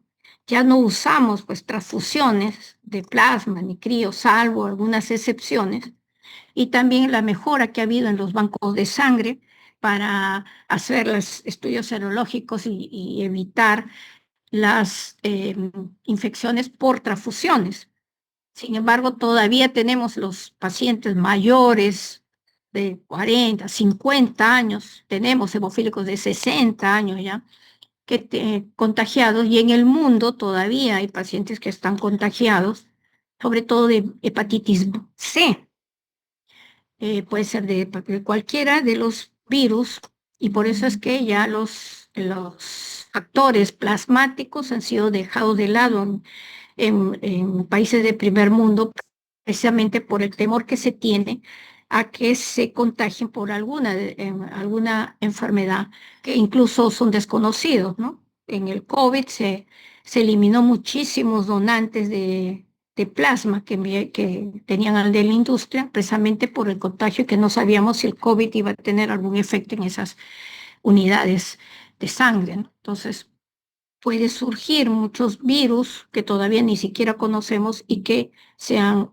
Ya no usamos pues transfusiones de plasma ni crío, salvo algunas excepciones. Y también la mejora que ha habido en los bancos de sangre para hacer los estudios serológicos y evitar las infecciones por transfusiones. Sin embargo, todavía tenemos los pacientes mayores de 40, 50 años, tenemos hemofílicos de 60 años ya, contagiados, y en el mundo todavía hay pacientes que están contagiados, sobre todo de hepatitis C. Puede ser de cualquiera de los virus, y por eso es que ya los factores plasmáticos han sido dejados de lado en países de primer mundo, precisamente por el temor que se tiene a que se contagien por alguna enfermedad que incluso son desconocidos, ¿no? En el COVID se eliminó muchísimos donantes de plasma que tenían al de la industria, precisamente por el contagio, que no sabíamos si el COVID iba a tener algún efecto en esas unidades de sangre, ¿no? Entonces, puede surgir muchos virus que todavía ni siquiera conocemos y que sean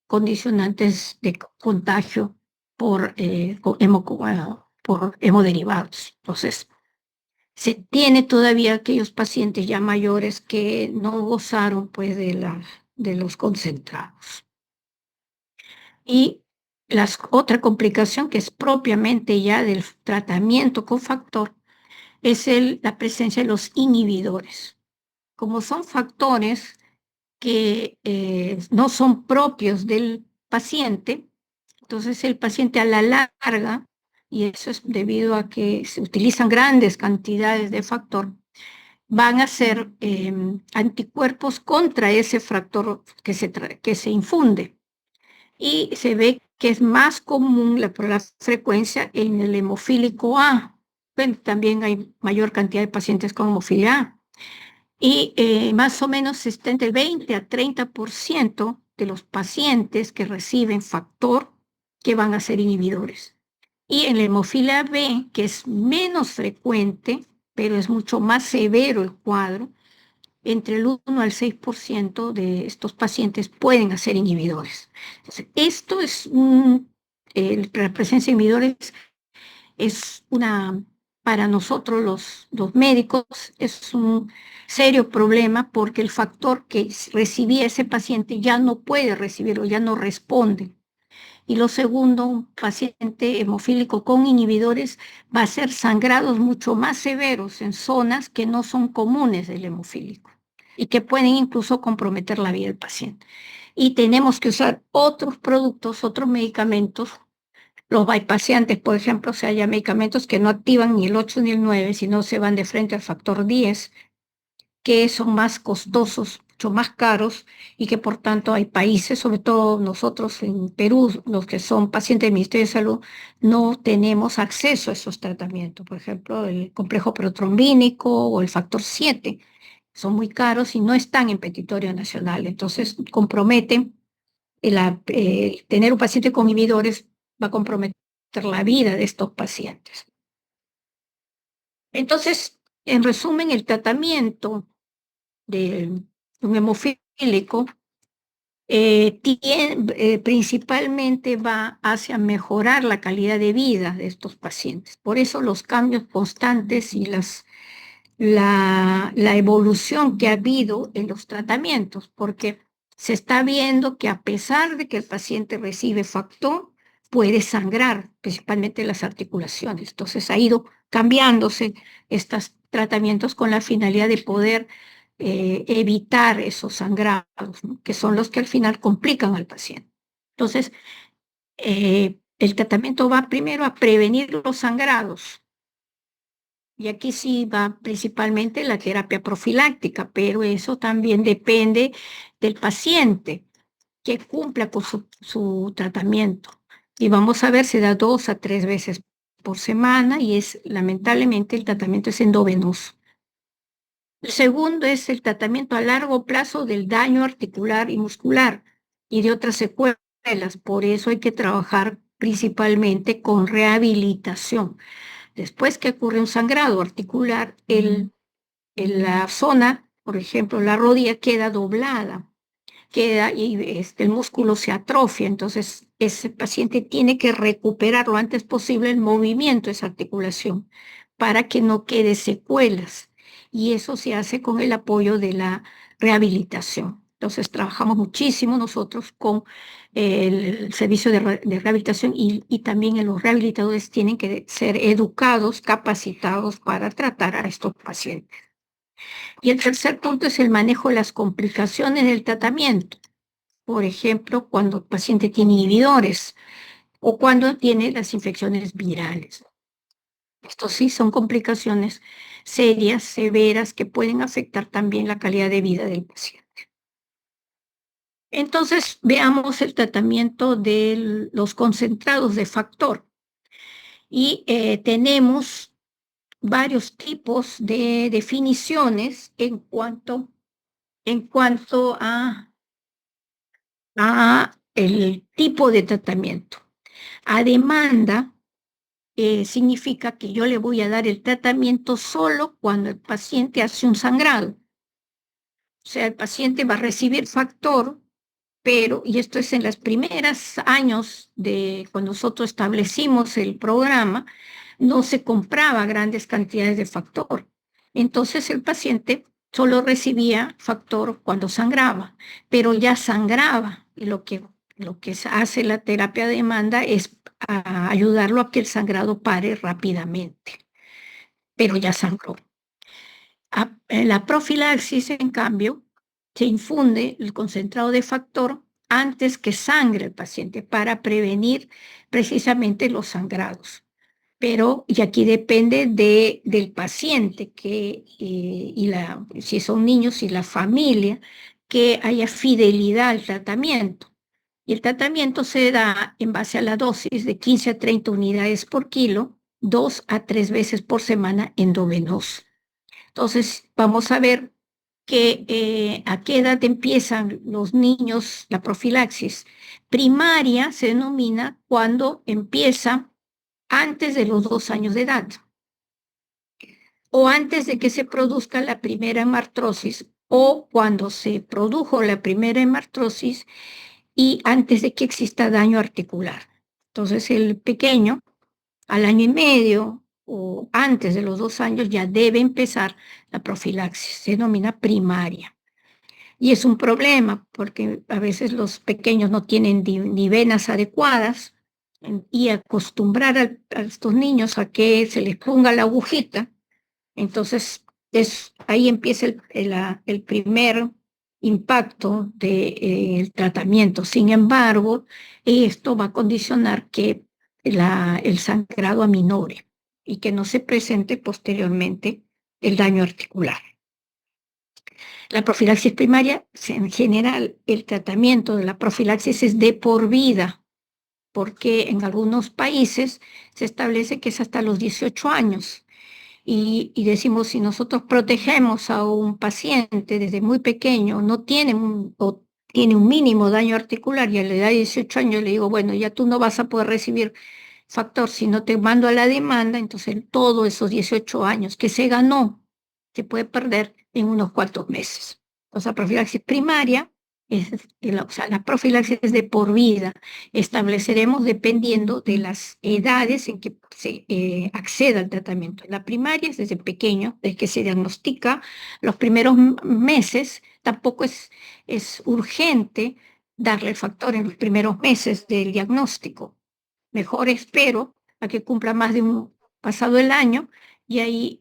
condicionantes de contagio por hemoderivados. Entonces, se tiene todavía aquellos pacientes ya mayores que no gozaron pues de los concentrados. Y otra complicación que es propiamente ya del tratamiento con factor es la presencia de los inhibidores. Como son factores que no son propios del paciente, entonces el paciente a la larga, y eso es debido a que se utilizan grandes cantidades de factor, van a ser anticuerpos contra ese factor que se infunde. Y se ve que es más común por la frecuencia en el hemofílico A. Bueno, también hay mayor cantidad de pacientes con hemofilia A. Y más o menos está entre el 20 a 30% de los pacientes que reciben factor que van a ser inhibidores. Y en la hemofilia B, que es menos frecuente, pero es mucho más severo el cuadro, entre el 1 al 6% de estos pacientes pueden hacer inhibidores. Entonces, esto es la presencia de inhibidores es para nosotros los médicos, es un serio problema porque el factor que recibía ese paciente ya no puede recibirlo, ya no responde. Y lo segundo, un paciente hemofílico con inhibidores va a ser sangrados mucho más severos en zonas que no son comunes del hemofílico y que pueden incluso comprometer la vida del paciente. Y tenemos que usar otros productos, otros medicamentos. Los bypassiantes, por ejemplo, o sea, hay medicamentos que no activan ni el 8 ni el 9, sino se van de frente al factor 10, que son más costosos, mucho más caros, y que por tanto hay países, sobre todo nosotros en Perú, los que son pacientes del Ministerio de Salud, no tenemos acceso a esos tratamientos. Por ejemplo, el complejo protrombínico o el factor 7 son muy caros y no están en petitorio nacional. Entonces comprometen tener un paciente con inhibidores, va a comprometer la vida de estos pacientes. Entonces, en resumen, el tratamiento de un hemofílico principalmente va hacia mejorar la calidad de vida de estos pacientes. Por eso los cambios constantes y la evolución que ha habido en los tratamientos, porque se está viendo que a pesar de que el paciente recibe factor, puede sangrar, principalmente las articulaciones. Entonces ha ido cambiándose estos tratamientos con la finalidad de poder evitar esos sangrados, ¿no? Que son los que al final complican al paciente. Entonces, el tratamiento va primero a prevenir los sangrados, y aquí sí va principalmente la terapia profiláctica, pero eso también depende del paciente que cumpla con su tratamiento. Y vamos a ver, se da 2 a 3 veces por semana y lamentablemente el tratamiento es endovenoso. El segundo es el tratamiento a largo plazo del daño articular y muscular y de otras secuelas. Por eso hay que trabajar principalmente con rehabilitación. Después que ocurre un sangrado articular, en la zona, por ejemplo, la rodilla queda doblada, y el músculo se atrofia, entonces ese paciente tiene que recuperar lo antes posible el movimiento de esa articulación para que no quede secuelas, y eso se hace con el apoyo de la rehabilitación. Entonces trabajamos muchísimo nosotros con el servicio de rehabilitación, y también los rehabilitadores tienen que ser educados, capacitados para tratar a estos pacientes. Y el tercer punto es el manejo de las complicaciones del tratamiento. Por ejemplo, cuando el paciente tiene inhibidores o cuando tiene las infecciones virales. Estos sí son complicaciones serias, severas, que pueden afectar también la calidad de vida del paciente. Entonces, veamos el tratamiento de los concentrados de factor. Y tenemos varios tipos de definiciones en cuanto a el tipo de tratamiento. A demanda significa que yo le voy a dar el tratamiento solo cuando el paciente hace un sangrado. O sea, el paciente va a recibir factor, pero, y esto es en los primeros años de cuando nosotros establecimos el programa, no se compraba grandes cantidades de factor. Entonces el paciente solo recibía factor cuando sangraba, pero ya sangraba. Y lo que hace la terapia de demanda es ayudarlo a que el sangrado pare rápidamente, pero ya sangró. En la profilaxis, en cambio, se infunde el concentrado de factor antes que sangre el paciente para prevenir precisamente los sangrados. Pero, y aquí depende del paciente, si son niños y la familia, que haya fidelidad al tratamiento. Y el tratamiento se da en base a la dosis de 15 a 30 unidades por kilo, 2 a 3 veces por semana endovenoso. Entonces, vamos a ver a qué edad empiezan los niños la profilaxis. Primaria se denomina cuando empieza antes de los 2 años de edad, o antes de que se produzca la primera hemartrosis, o cuando se produjo la primera hemartrosis y antes de que exista daño articular. Entonces el pequeño, al año y medio o antes de los 2 años, ya debe empezar la profilaxis, se denomina primaria. Y es un problema porque a veces los pequeños no tienen ni venas adecuadas, y acostumbrar a estos niños a que se les ponga la agujita, entonces ahí empieza el primer impacto del tratamiento. Sin embargo, esto va a condicionar que el sangrado aminore y que no se presente posteriormente el daño articular. La profilaxis primaria, en general, el tratamiento de la profilaxis es de por vida, porque en algunos países se establece que es hasta los 18 años. Y decimos, si nosotros protegemos a un paciente desde muy pequeño, no tiene o tiene un mínimo daño articular, y a la edad de 18 años le digo, bueno, ya tú no vas a poder recibir factor, si no te mando a la demanda, entonces todos esos 18 años que se ganó se puede perder en unos cuantos meses. Entonces, la profilaxis primaria, o sea, la profilaxis es de por vida. Estableceremos dependiendo de las edades en que se acceda al tratamiento. La primaria es desde pequeño, desde que se diagnostica los primeros meses. Tampoco es urgente darle el factor en los primeros meses del diagnóstico. Mejor espero a que cumpla más de un pasado el año y ahí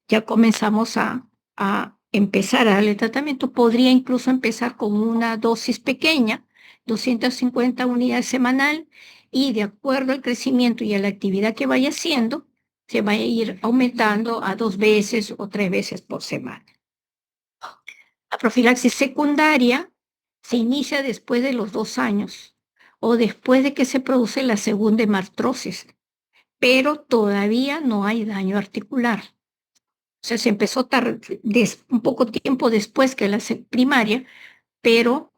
ya comenzamos a empezar a darle tratamiento. Podría incluso empezar con una dosis pequeña, 250 unidades semanal, y de acuerdo al crecimiento y a la actividad que vaya haciendo, se va a ir aumentando a 2 veces o 3 veces por semana. La profilaxis secundaria se inicia después de los 2 años o después de que se produce la segunda hemartrosis, pero todavía no hay daño articular. O sea, se empezó un poco tiempo después que la primaria, pero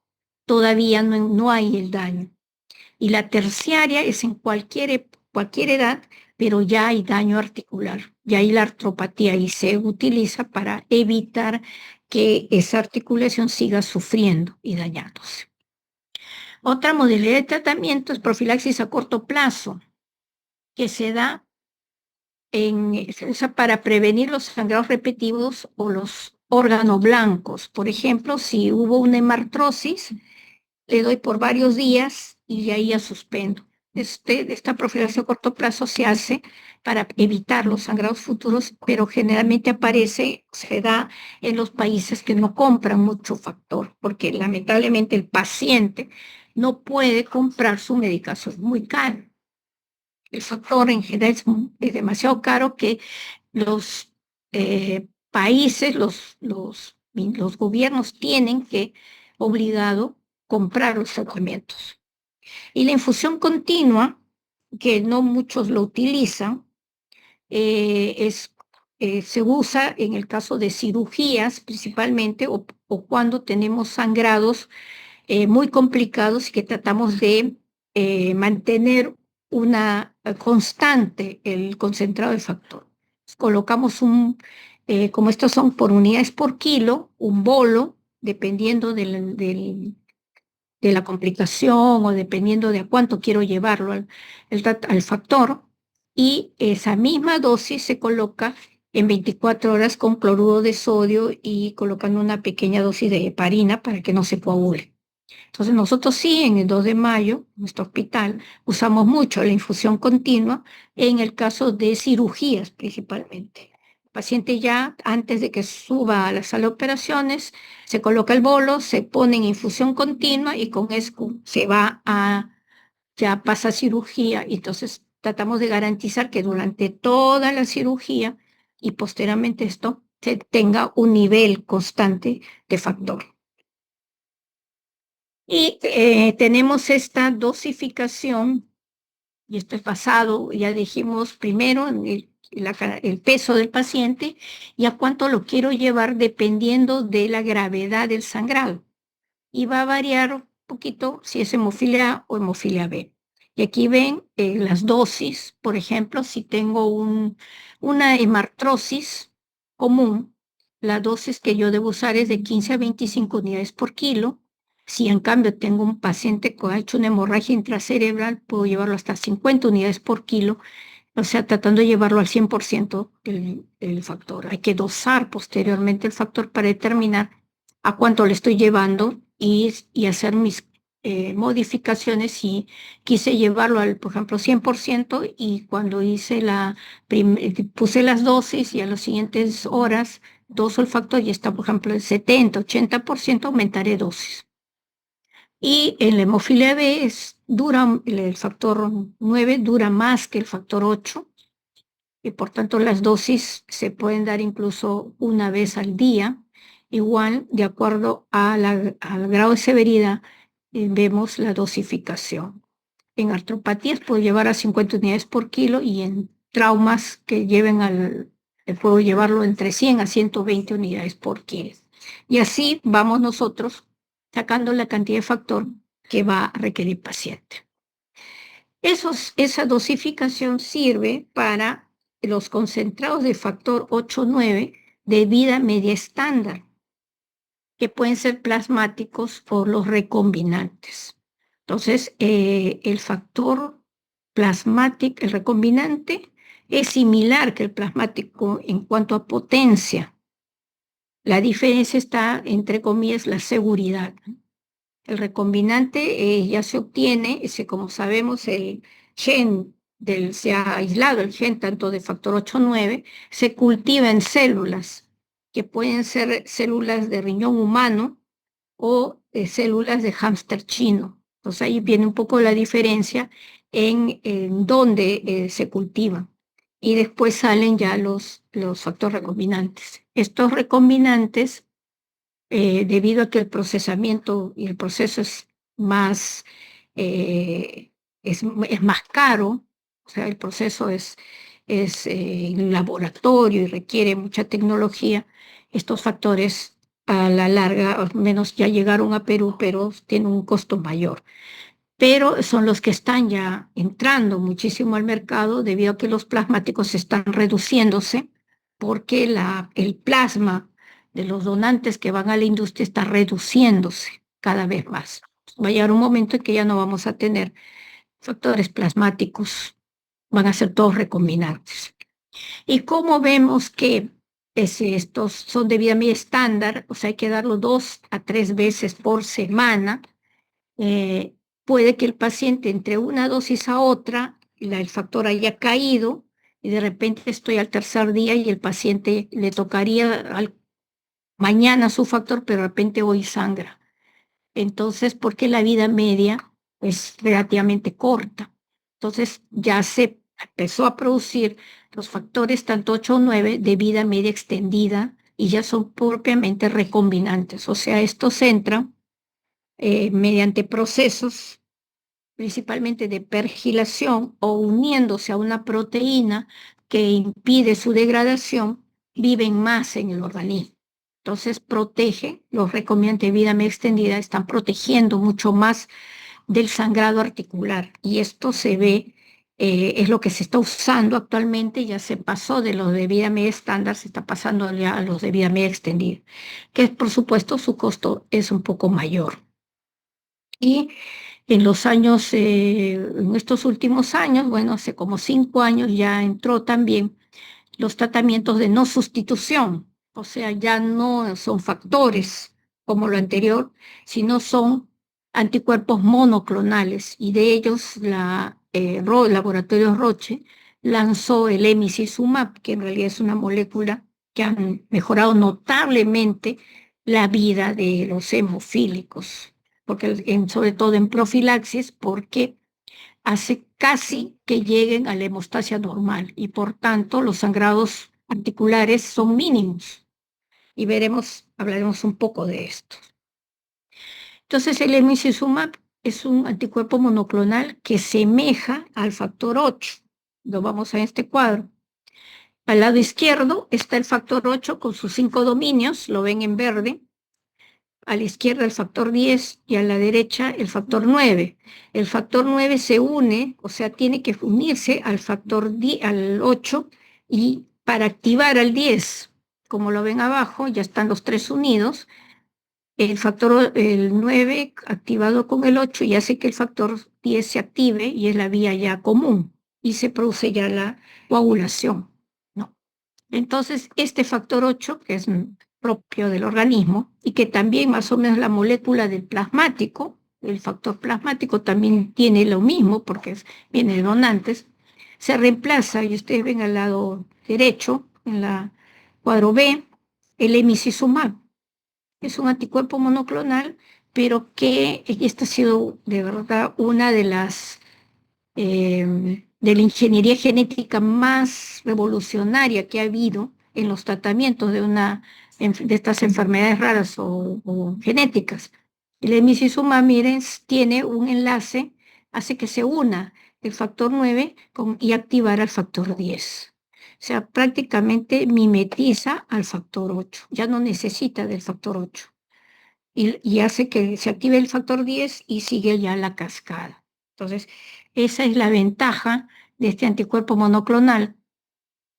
todavía no hay el daño. Y la terciaria es en cualquier edad, pero ya hay daño articular, ya hay la artropatía y se utiliza para evitar que esa articulación siga sufriendo y dañándose. Otra modalidad de tratamiento es profilaxis a corto plazo, que se usa para prevenir los sangrados repetitivos o los órganos blancos. Por ejemplo, si hubo una hemartrosis, le doy por varios días y de ahí ya suspendo. Esta profilaxis a corto plazo se hace para evitar los sangrados futuros, pero generalmente se da en los países que no compran mucho factor, porque lamentablemente el paciente no puede comprar su medicación, es muy caro. El factor en general es demasiado caro que los países, los gobiernos tienen que obligado comprar los tratamientos. Y la infusión continua, que no muchos lo utilizan, se usa en el caso de cirugías principalmente o cuando tenemos sangrados muy complicados y que tratamos de mantener una constante el concentrado de factor. Colocamos como estos son por unidades por kilo, un bolo, dependiendo de la complicación o dependiendo de a cuánto quiero llevarlo al factor, y esa misma dosis se coloca en 24 horas con cloruro de sodio y colocando una pequeña dosis de heparina para que no se coagule. Entonces nosotros sí, en el 2 de mayo, nuestro hospital, usamos mucho la infusión continua en el caso de cirugías principalmente. El paciente ya, antes de que suba a la sala de operaciones, se coloca el bolo, se pone en infusión continua y con eso ya pasa a cirugía. Y entonces tratamos de garantizar que durante toda la cirugía y posteriormente esto se tenga un nivel constante de factor. Y tenemos esta dosificación, y esto es basado, ya dijimos primero, en el peso del paciente y a cuánto lo quiero llevar dependiendo de la gravedad del sangrado. Y va a variar un poquito si es hemofilia A o hemofilia B. Y aquí ven las dosis, por ejemplo, si tengo una hemartrosis común, la dosis que yo debo usar es de 15 a 25 unidades por kilo. Si en cambio tengo un paciente que ha hecho una hemorragia intracerebral, puedo llevarlo hasta 50 unidades por kilo, o sea, tratando de llevarlo al 100% el factor. Hay que dosar posteriormente el factor para determinar a cuánto le estoy llevando y hacer mis modificaciones. Si quise llevarlo al, por ejemplo, 100% y cuando puse las dosis y a las siguientes horas doso el factor y está, por ejemplo, el 70, 80%, aumentaré dosis. Y en la hemofilia B el factor 9 dura más que el factor 8 y por tanto las dosis se pueden dar incluso una vez al día. Igual, de acuerdo al grado de severidad, vemos la dosificación. En artropatías puedo llevar a 50 unidades por kilo y en traumas que puedo llevarlo entre 100 a 120 unidades por kilo. Y así vamos nosotros sacando la cantidad de factor que va a requerir el paciente. Esa dosificación sirve para los concentrados de factor 8-9 de vida media estándar, que pueden ser plasmáticos o los recombinantes. Entonces, el factor plasmático, el recombinante, es similar que el plasmático en cuanto a potencia. La diferencia está, entre comillas, la seguridad. El recombinante ya se obtiene, como sabemos, el gen se ha aislado el gen tanto de factor 8-9, se cultiva en células, que pueden ser células de riñón humano o células de hámster chino. Entonces ahí viene un poco la diferencia en dónde se cultivan. Y después salen ya los factores recombinantes. Estos recombinantes, debido a que el procesamiento y el proceso eh, es más caro, o sea, el proceso es en laboratorio y requiere mucha tecnología, estos factores a la larga, al menos ya llegaron a Perú, pero tienen un costo mayor. Pero son los que están ya entrando muchísimo al mercado debido a que los plasmáticos están reduciéndose porque el plasma de los donantes que van a la industria está reduciéndose cada vez más. Va a llegar un momento en que ya no vamos a tener factores plasmáticos, van a ser todos recombinantes. Y como vemos que estos son de vida media estándar, o sea, hay que darlo 2 a 3 veces por semana, eh, puede que el paciente entre una dosis a otra, el factor haya caído y de repente estoy al tercer día y el paciente le tocaría mañana su factor, pero de repente hoy sangra. Entonces, porque la vida media es relativamente corta. Entonces, ya se empezó a producir los factores tanto 8 o 9 de vida media extendida y ya son propiamente recombinantes. O sea, estos entran mediante procesos principalmente de pergilación o uniéndose a una proteína que impide su degradación, viven más en el organismo. Entonces protege, los recombinantes de vida media extendida están protegiendo mucho más del sangrado articular y esto se ve, es lo que se está usando actualmente, ya se pasó de los de vida media estándar, se está pasando ya a los de vida media extendida, que por supuesto su costo es un poco mayor. Y en estos últimos años, bueno, hace como 5 años ya entró también los tratamientos de no sustitución, o sea, ya no son factores como lo anterior, sino son anticuerpos monoclonales y de ellos el laboratorio Roche lanzó el emicizumab, que en realidad es una molécula que ha mejorado notablemente la vida de los hemofílicos, porque sobre todo en profilaxis, porque hace casi que lleguen a la hemostasia normal y por tanto los sangrados articulares son mínimos. Y hablaremos un poco de esto. Entonces el emicizumab es un anticuerpo monoclonal que semeja al factor 8. Lo vamos a este cuadro. Al lado izquierdo está el factor 8 con sus 5 dominios, lo ven en verde. A la izquierda el factor 10 y a la derecha el factor 9. El factor 9 se une, o sea, tiene que unirse al 8 y para activar al 10, como lo ven abajo, ya están los tres unidos, el 9 activado con el 8 y hace que el factor 10 se active y es la vía ya común y se produce ya la coagulación, ¿no? Entonces, este factor 8, que es propio del organismo y que también más o menos la molécula del plasmático, el factor plasmático también tiene lo mismo porque viene de donantes, se reemplaza, y ustedes ven al lado derecho, en la cuadro B, el emicizumab. Es un anticuerpo monoclonal, pero que esta ha sido de verdad una de la ingeniería genética más revolucionaria que ha habido en los tratamientos de estas enfermedades raras o genéticas. El emicizumab, miren, tiene un enlace, hace que se una el factor 9 y activar al factor 10. O sea, prácticamente mimetiza al factor 8, ya no necesita del factor 8. Y hace que se active el factor 10 y sigue ya la cascada. Entonces, esa es la ventaja de este anticuerpo monoclonal.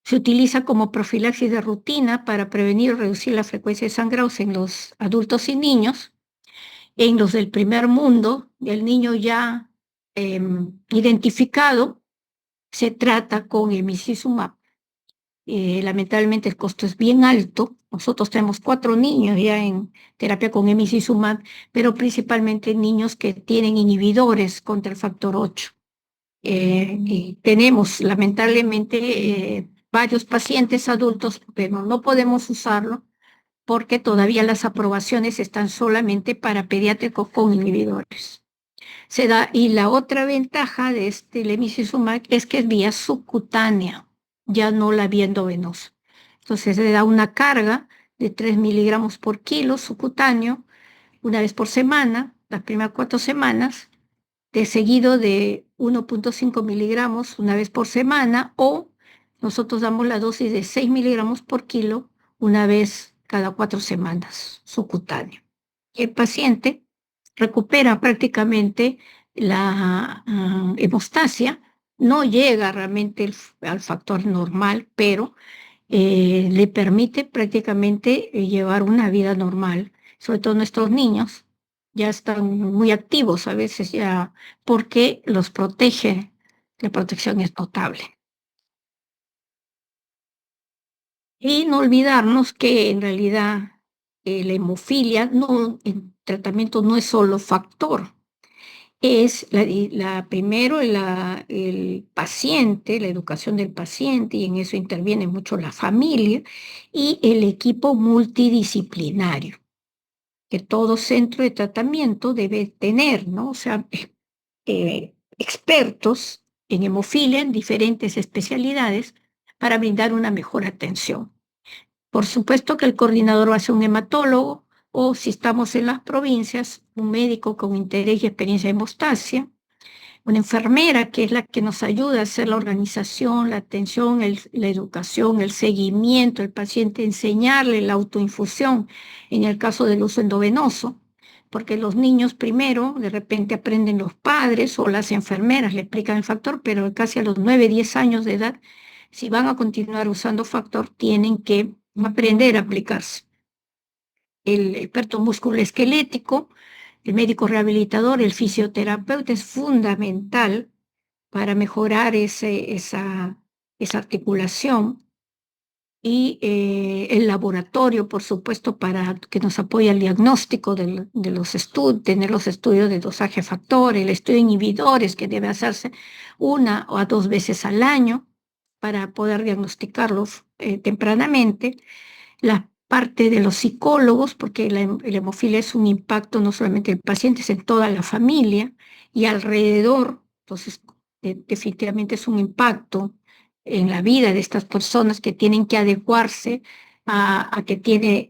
Se utiliza como profilaxis de rutina para prevenir o reducir la frecuencia de sangrados en los adultos y niños. En los del primer mundo, el niño ya identificado, se trata con emicizumab. Lamentablemente el costo es bien alto. Nosotros tenemos 4 niños ya en terapia con emicizumab, pero principalmente niños que tienen inhibidores contra el factor 8. Y tenemos lamentablemente varios pacientes adultos, pero no podemos usarlo porque todavía las aprobaciones están solamente para pediátricos con inhibidores. Y la otra ventaja de este lemicizumab es que es vía subcutánea, ya no la vía endovenosa. Entonces se da una carga de 3 miligramos por kilo subcutáneo una vez por semana, las primeras 4 semanas, de seguido de 1.5 miligramos una vez por semana, o nosotros damos la dosis de 6 miligramos por kilo una vez cada 4 semanas, subcutáneo. El paciente recupera prácticamente la hemostasia, no llega realmente al factor normal, pero le permite prácticamente llevar una vida normal, sobre todo nuestros niños ya están muy activos a veces ya porque los protege, la protección es notable. Y no olvidarnos que en realidad la hemofilia, no, el tratamiento no es solo factor, es primero el paciente, la educación del paciente, y en eso interviene mucho la familia y el equipo multidisciplinario que todo centro de tratamiento debe tener, ¿no? O sea, expertos en hemofilia en diferentes especialidades para brindar una mejor atención. Por supuesto que el coordinador va a ser un hematólogo o, si estamos en las provincias, un médico con interés y experiencia en hemostasia, una enfermera que es la que nos ayuda a hacer la organización, la atención, la educación, el seguimiento del paciente, enseñarle la autoinfusión en el caso del uso endovenoso, porque los niños primero de repente aprenden los padres o las enfermeras, le explican el factor, pero casi a los 9, 10 años de edad, si van a continuar usando factor, tienen que aprender a aplicarse. El experto musculoesquelético, el médico rehabilitador, el fisioterapeuta es fundamental para mejorar esa articulación, y el laboratorio, por supuesto, para que nos apoye el diagnóstico de los estudios, tener los estudios de dosaje factor, el estudio de inhibidores que debe hacerse 1 o 2 veces al año para poder diagnosticarlos tempranamente. La parte de los psicólogos, porque la hemofilia es un impacto no solamente del paciente, es en toda la familia y alrededor. Entonces, definitivamente es un impacto en la vida de estas personas que tienen que adecuarse a que tiene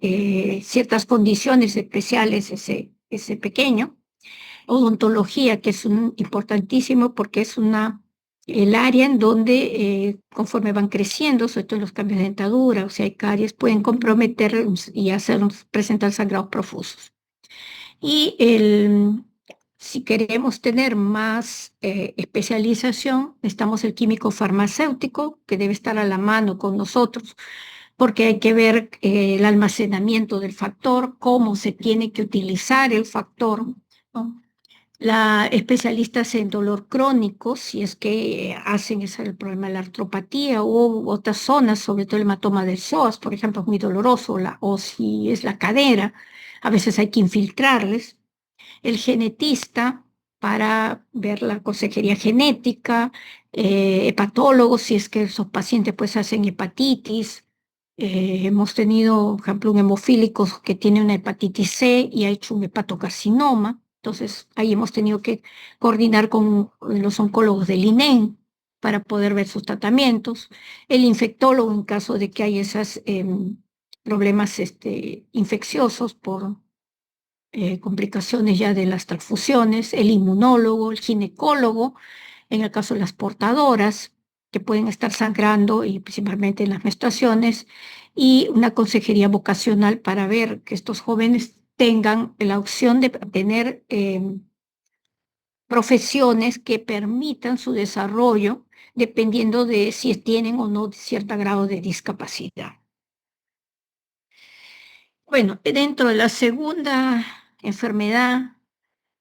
ciertas condiciones especiales ese pequeño. Odontología, que es importantísimo porque es el área en donde conforme van creciendo, sobre todo los cambios de dentadura, o sea, hay caries, pueden comprometer y presentar sangrados profusos. Y si queremos tener más especialización, necesitamos el químico farmacéutico, que debe estar a la mano con nosotros, porque hay que ver el almacenamiento del factor, cómo se tiene que utilizar el factor, ¿no? La especialistas en dolor crónico, si es que hacen ese el problema de la artropatía u otras zonas, sobre todo el hematoma del psoas, por ejemplo, es muy doloroso, o si es la cadera, a veces hay que infiltrarles. El genetista para ver la consejería genética, hepatólogos, si es que esos pacientes pues hacen hepatitis. Hemos tenido, por ejemplo, un hemofílico que tiene una hepatitis C y ha hecho un hepatocarcinoma. Entonces, ahí hemos tenido que coordinar con los oncólogos del INEM para poder ver sus tratamientos. El infectólogo, en caso de que haya esos problemas infecciosos por complicaciones ya de las transfusiones. El inmunólogo, el ginecólogo, en el caso de las portadoras, que pueden estar sangrando y principalmente en las menstruaciones, y una consejería vocacional para ver que estos jóvenes tengan la opción de tener profesiones que permitan su desarrollo dependiendo de si tienen o no cierto grado de discapacidad. Bueno, dentro de la segunda enfermedad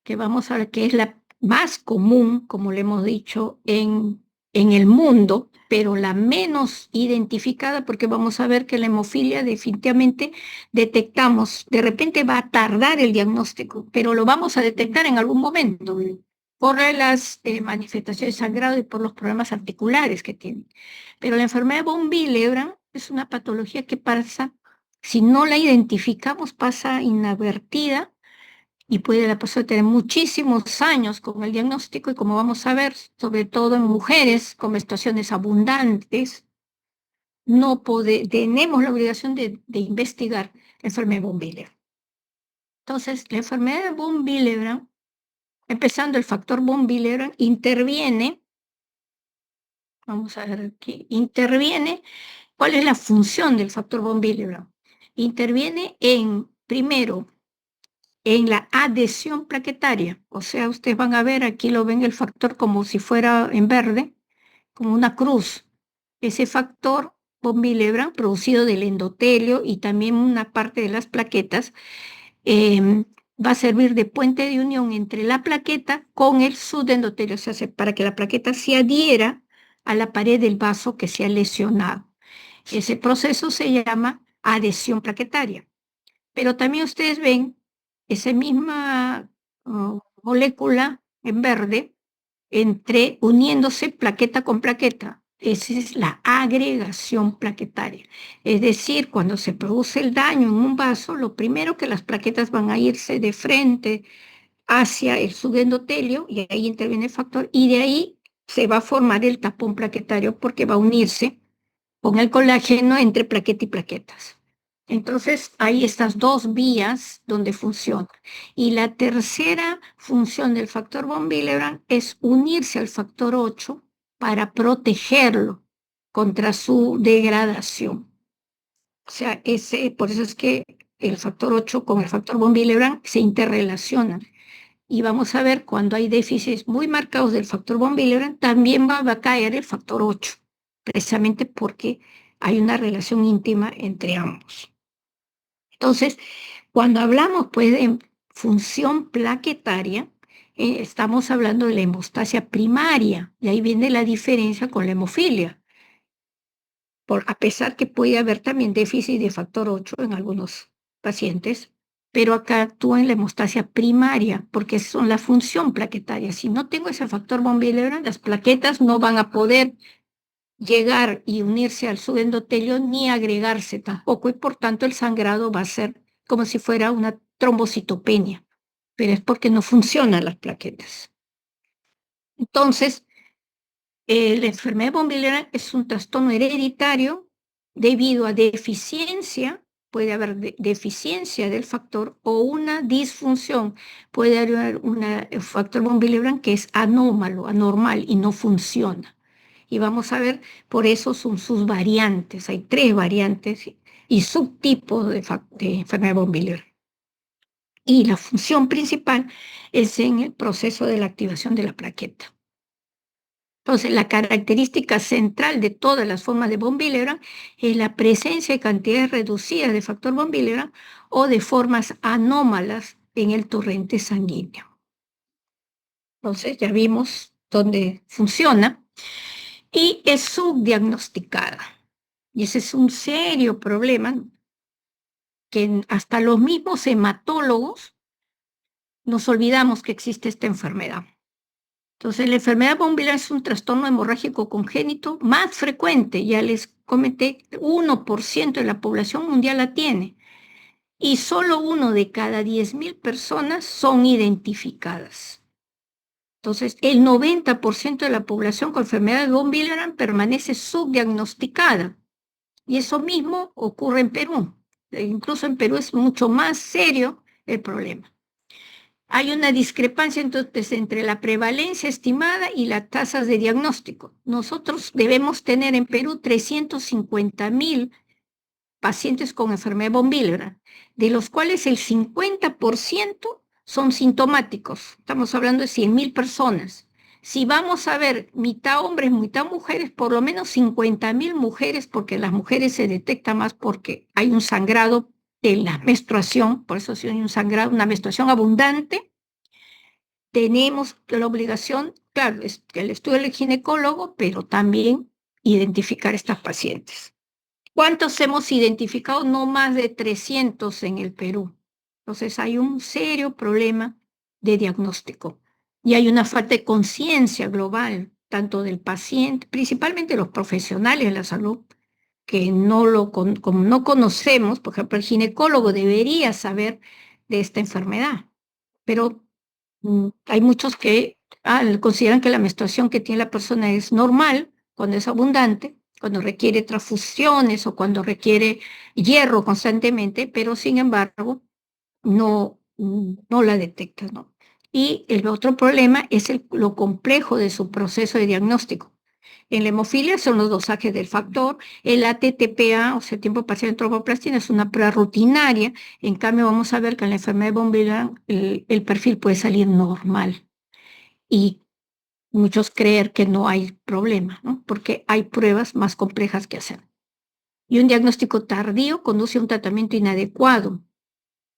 que vamos a ver, que es la más común, como le hemos dicho, en el mundo, pero la menos identificada, porque vamos a ver que la hemofilia definitivamente detectamos, de repente va a tardar el diagnóstico, pero lo vamos a detectar en algún momento, por las manifestaciones de sangrado y por los problemas articulares que tiene. Pero la enfermedad de von Willebrand es una patología que pasa, si no la identificamos, pasa inadvertida y puede la persona tener muchísimos años con el diagnóstico y como vamos a ver, sobre todo en mujeres con menstruaciones abundantes, tenemos la obligación de investigar la enfermedad de von Willebrand. Entonces, la enfermedad de von Willebrand, empezando el factor von Willebrand, interviene, vamos a ver aquí, interviene, ¿cuál es la función del factor von Willebrand? Interviene primero, en la adhesión plaquetaria, o sea, ustedes van a ver, aquí lo ven el factor como si fuera en verde, como una cruz. Ese factor von Willebrand, producido del endotelio y también una parte de las plaquetas, va a servir de puente de unión entre la plaqueta con el subendotelio, o sea, para que la plaqueta se adhiera a la pared del vaso que se ha lesionado. Ese proceso se llama adhesión plaquetaria. Pero también ustedes ven esa misma molécula en verde uniéndose plaqueta con plaqueta. Esa es la agregación plaquetaria. Es decir, cuando se produce el daño en un vaso, lo primero que las plaquetas van a irse de frente hacia el subendotelio y ahí interviene el factor y de ahí se va a formar el tapón plaquetario porque va a unirse con el colágeno entre plaqueta y plaquetas. Entonces, hay estas dos vías donde funciona. Y la tercera función del factor von Willebrand es unirse al factor 8 para protegerlo contra su degradación. O sea, por eso es que el factor 8 con el factor von Willebrand se interrelacionan. Y vamos a ver, cuando hay déficits muy marcados del factor von Willebrand, también va a caer el factor 8, precisamente porque hay una relación íntima entre ambos. Entonces, cuando hablamos pues de función plaquetaria, estamos hablando de la hemostasia primaria, y ahí viene la diferencia con la hemofilia, a pesar que puede haber también déficit de factor 8 en algunos pacientes, pero acá actúa en la hemostasia primaria, porque son la función plaquetaria. Si no tengo ese factor von Willebrand, las plaquetas no van a poder llegar y unirse al subendotelio ni agregarse tampoco, y por tanto el sangrado va a ser como si fuera una trombocitopenia, pero es porque no funcionan las plaquetas. Entonces, la enfermedad de von Willebrand es un trastorno hereditario debido a deficiencia, puede haber deficiencia del factor o una disfunción, puede haber un factor von Willebrand que es anómalo, anormal y no funciona. Y vamos a ver, por eso son sus variantes, hay 3 variantes y subtipos de enfermedad von Willebrand. Y la función principal es en el proceso de la activación de la plaqueta. Entonces, la característica central de todas las formas de von Willebrand es la presencia de cantidades reducidas de factor von Willebrand o de formas anómalas en el torrente sanguíneo. Entonces, ya vimos dónde funciona y es subdiagnosticada. Y ese es un serio problema que hasta los mismos hematólogos nos olvidamos que existe esta enfermedad. Entonces, la enfermedad von Willebrand es un trastorno hemorrágico congénito más frecuente, ya les comenté, 1% de la población mundial la tiene, y solo 1 de cada 10.000 personas son identificadas. Entonces, el 90% de la población con enfermedad de von Willebrand permanece subdiagnosticada, y eso mismo ocurre en Perú. Incluso en Perú es mucho más serio el problema. Hay una discrepancia entonces entre la prevalencia estimada y las tasas de diagnóstico. Nosotros debemos tener en Perú 350.000 pacientes con enfermedad von Willebrand, de los cuales el 50% son sintomáticos. Estamos hablando de 100.000 personas. Si vamos a ver mitad hombres, mitad mujeres, por lo menos 50.000 mujeres, porque en las mujeres se detecta más porque hay un sangrado en la menstruación, por eso si hay un sangrado, una menstruación abundante, tenemos la obligación, claro, es el estudio del ginecólogo, pero también identificar estas pacientes. ¿Cuántos hemos identificado? No más de 300 en el Perú. Entonces hay un serio problema de diagnóstico y hay una falta de conciencia global, tanto del paciente, principalmente los profesionales de la salud, que como no conocemos, por ejemplo, el ginecólogo debería saber de esta enfermedad, pero hay muchos que consideran que la menstruación que tiene la persona es normal cuando es abundante, cuando requiere transfusiones o cuando requiere hierro constantemente, pero sin embargo no la detecta, ¿no? Y el otro problema es lo complejo de su proceso de diagnóstico. En la hemofilia son los dosajes del factor, el ATTPA, o sea, tiempo parcial de tromboplastina, es una prueba rutinaria. En cambio, vamos a ver que en la enfermedad de von Willebrand el perfil puede salir normal y muchos creer que no hay problema, ¿no? Porque hay pruebas más complejas que hacer. Y un diagnóstico tardío conduce a un tratamiento inadecuado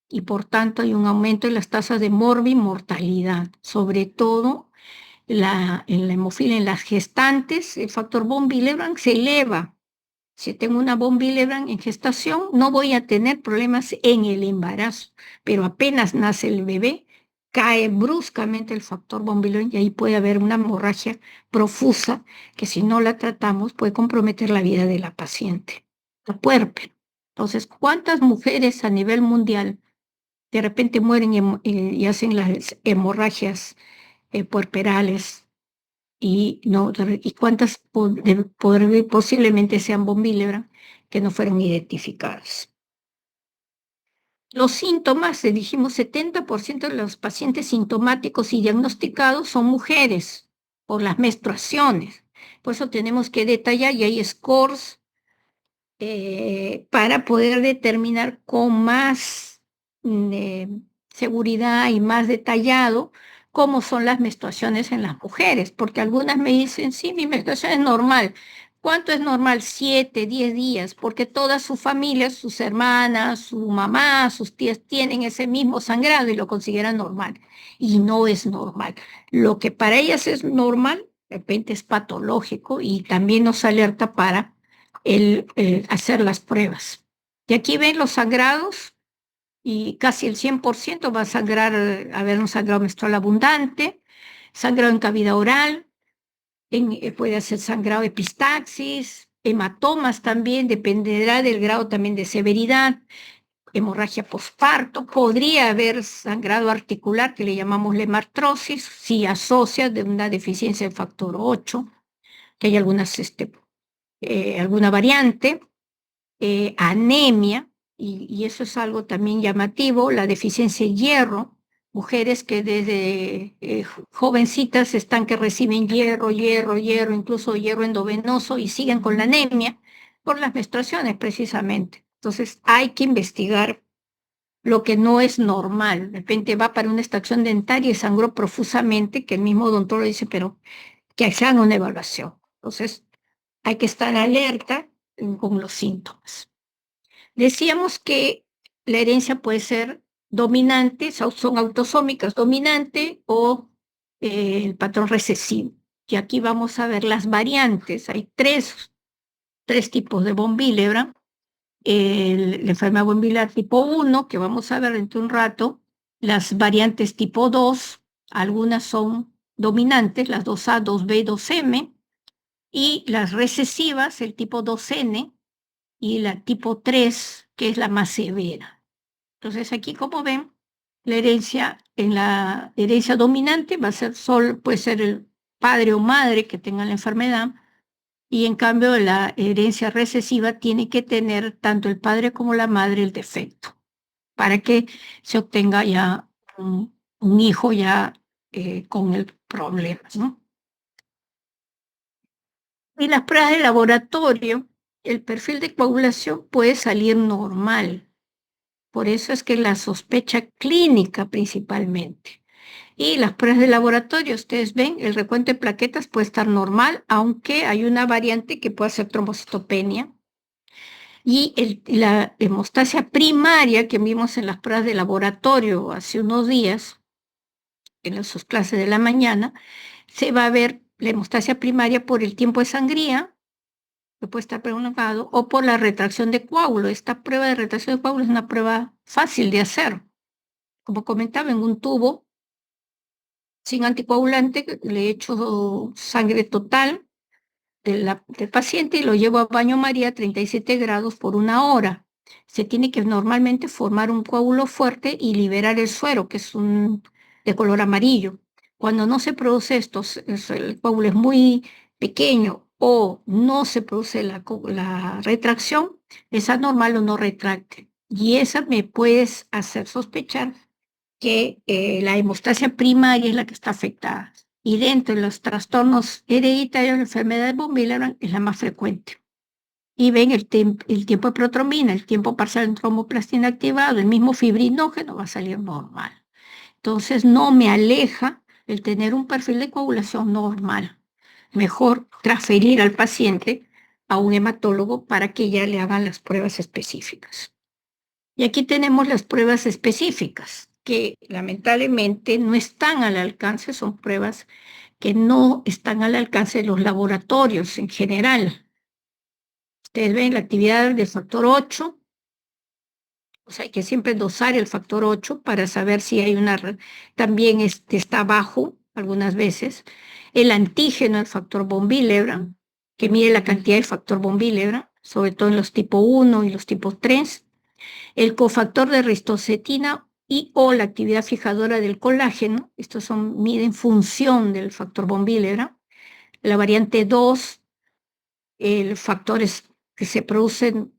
y por tanto hay un aumento en las tasas de morbimortalidad, sobre todo en la hemofilia en las gestantes. El factor von Willebrand se eleva. Si tengo una von Willebrand en gestación, no voy a tener problemas en el embarazo, pero apenas nace el bebé, cae bruscamente el factor von Willebrand y ahí puede haber una hemorragia profusa que si no la tratamos puede comprometer la vida de la paciente, la puérpera. Entonces, ¿cuántas mujeres a nivel mundial de repente mueren y hacen las hemorragias puerperales y cuántas posiblemente sean von Willebrand que no fueron identificadas? Los síntomas, dijimos, 70% de los pacientes sintomáticos y diagnosticados son mujeres por las menstruaciones. Por eso tenemos que detallar y hay scores para poder determinar con más eh, seguridad y más detallado cómo son las menstruaciones en las mujeres, porque algunas me dicen, sí, mi menstruación es normal. ¿Cuánto es normal? 7, 10 días, porque todas sus familias, sus hermanas, su mamá, sus tías tienen ese mismo sangrado y lo consideran normal. Y no es normal. Lo que para ellas es normal, de repente es patológico y también nos alerta para el hacer las pruebas. Y aquí ven los sangrados y casi el 100% va a sangrar, a haber un sangrado menstrual abundante, sangrado en cavidad oral, puede hacer sangrado epistaxis, hematomas también, dependerá del grado también de severidad, hemorragia posparto, podría haber sangrado articular que le llamamos lemartrosis, si asocia de una deficiencia del factor 8, que hay alguna variante, anemia, y eso es algo también llamativo, la deficiencia de hierro, mujeres que desde jovencitas están que reciben hierro, hierro, hierro, incluso hierro endovenoso y siguen con la anemia por las menstruaciones precisamente. Entonces hay que investigar lo que no es normal. De repente va para una extracción dentaria y sangró profusamente, que el mismo odontólogo dice, pero que se haga una evaluación. Entonces hay que estar alerta con los síntomas. Decíamos que la herencia puede ser dominante, son autosómicas dominante o el patrón recesivo. Y aquí vamos a ver las variantes. Hay tres tipos de von Willebrand. La enfermedad von Willebrand tipo 1, que vamos a ver dentro de un rato. Las variantes tipo 2, algunas son dominantes, las 2A, 2B, 2M. Y las recesivas, el tipo 2N, y la tipo 3, que es la más severa. Entonces aquí, como ven, en la herencia dominante va a ser puede ser el padre o madre que tenga la enfermedad, y en cambio la herencia recesiva tiene que tener tanto el padre como la madre el defecto, para que se obtenga ya un hijo ya con el problema, ¿no? Y las pruebas de laboratorio, el perfil de coagulación puede salir normal, Por eso es que la sospecha clínica principalmente. Y las pruebas de laboratorio, ustedes ven, el recuento de plaquetas puede estar normal, aunque hay una variante que puede ser trombocitopenia. Y la hemostasia primaria que vimos en las pruebas de laboratorio hace unos días, en sus clases de la mañana, se va a ver la hemostasia primaria por el tiempo de sangría, que puede estar prolongado, o por la retracción de coágulo. Esta prueba de retracción de coágulo es una prueba fácil de hacer. Como comentaba, en un tubo sin anticoagulante, le echo sangre total del paciente y lo llevo a baño María a 37 grados por 1 hora. Se tiene que normalmente formar un coágulo fuerte y liberar el suero, que es de color amarillo. Cuando no se produce esto, el coágulo es muy pequeño o no se produce la retracción, es anormal o no retracte. Y esa me puedes hacer sospechar que la hemostasia primaria es la que está afectada. Y dentro de los trastornos hereditarios, la enfermedad de von Willebrand es la más frecuente. Y ven el tiempo de protromina, el tiempo parcial de tromboplastina activado, el mismo fibrinógeno va a salir normal. Entonces no me aleja el tener un perfil de coagulación normal. Mejor transferir al paciente a un hematólogo para que ya le hagan las pruebas específicas. Y aquí tenemos las pruebas específicas, que lamentablemente no están al alcance, son pruebas que no están al alcance de los laboratorios en general. Ustedes ven la actividad del factor 8, o sea, hay que siempre dosar el factor 8 para saber si hay también está bajo algunas veces. El antígeno, el factor von Willebrand, que mide la cantidad de factor von Willebrand, sobre todo en los tipo 1 y los tipo 3. El cofactor de ristocetina y o la actividad fijadora del colágeno, estos miden función del factor von Willebrand. La variante 2, factores que se producen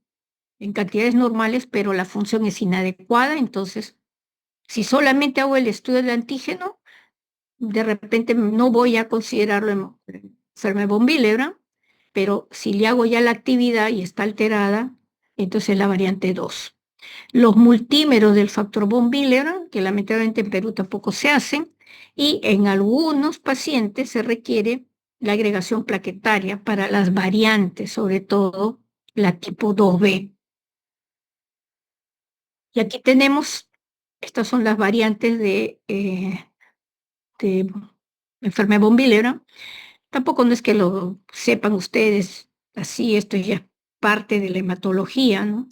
en cantidades normales, pero la función es inadecuada, entonces, si solamente hago el estudio del antígeno, de repente no voy a considerarlo enfermedad von Willebrand, pero si le hago ya la actividad y está alterada, entonces la variante 2. Los multímeros del factor von Willebrand, que lamentablemente en Perú tampoco se hacen, y en algunos pacientes se requiere la agregación plaquetaria para las variantes, sobre todo la tipo 2B. Y aquí tenemos, estas son las variantes de enfermedad von Willebrand. Tampoco no es que lo sepan ustedes, así esto ya es parte de la hematología, ¿no?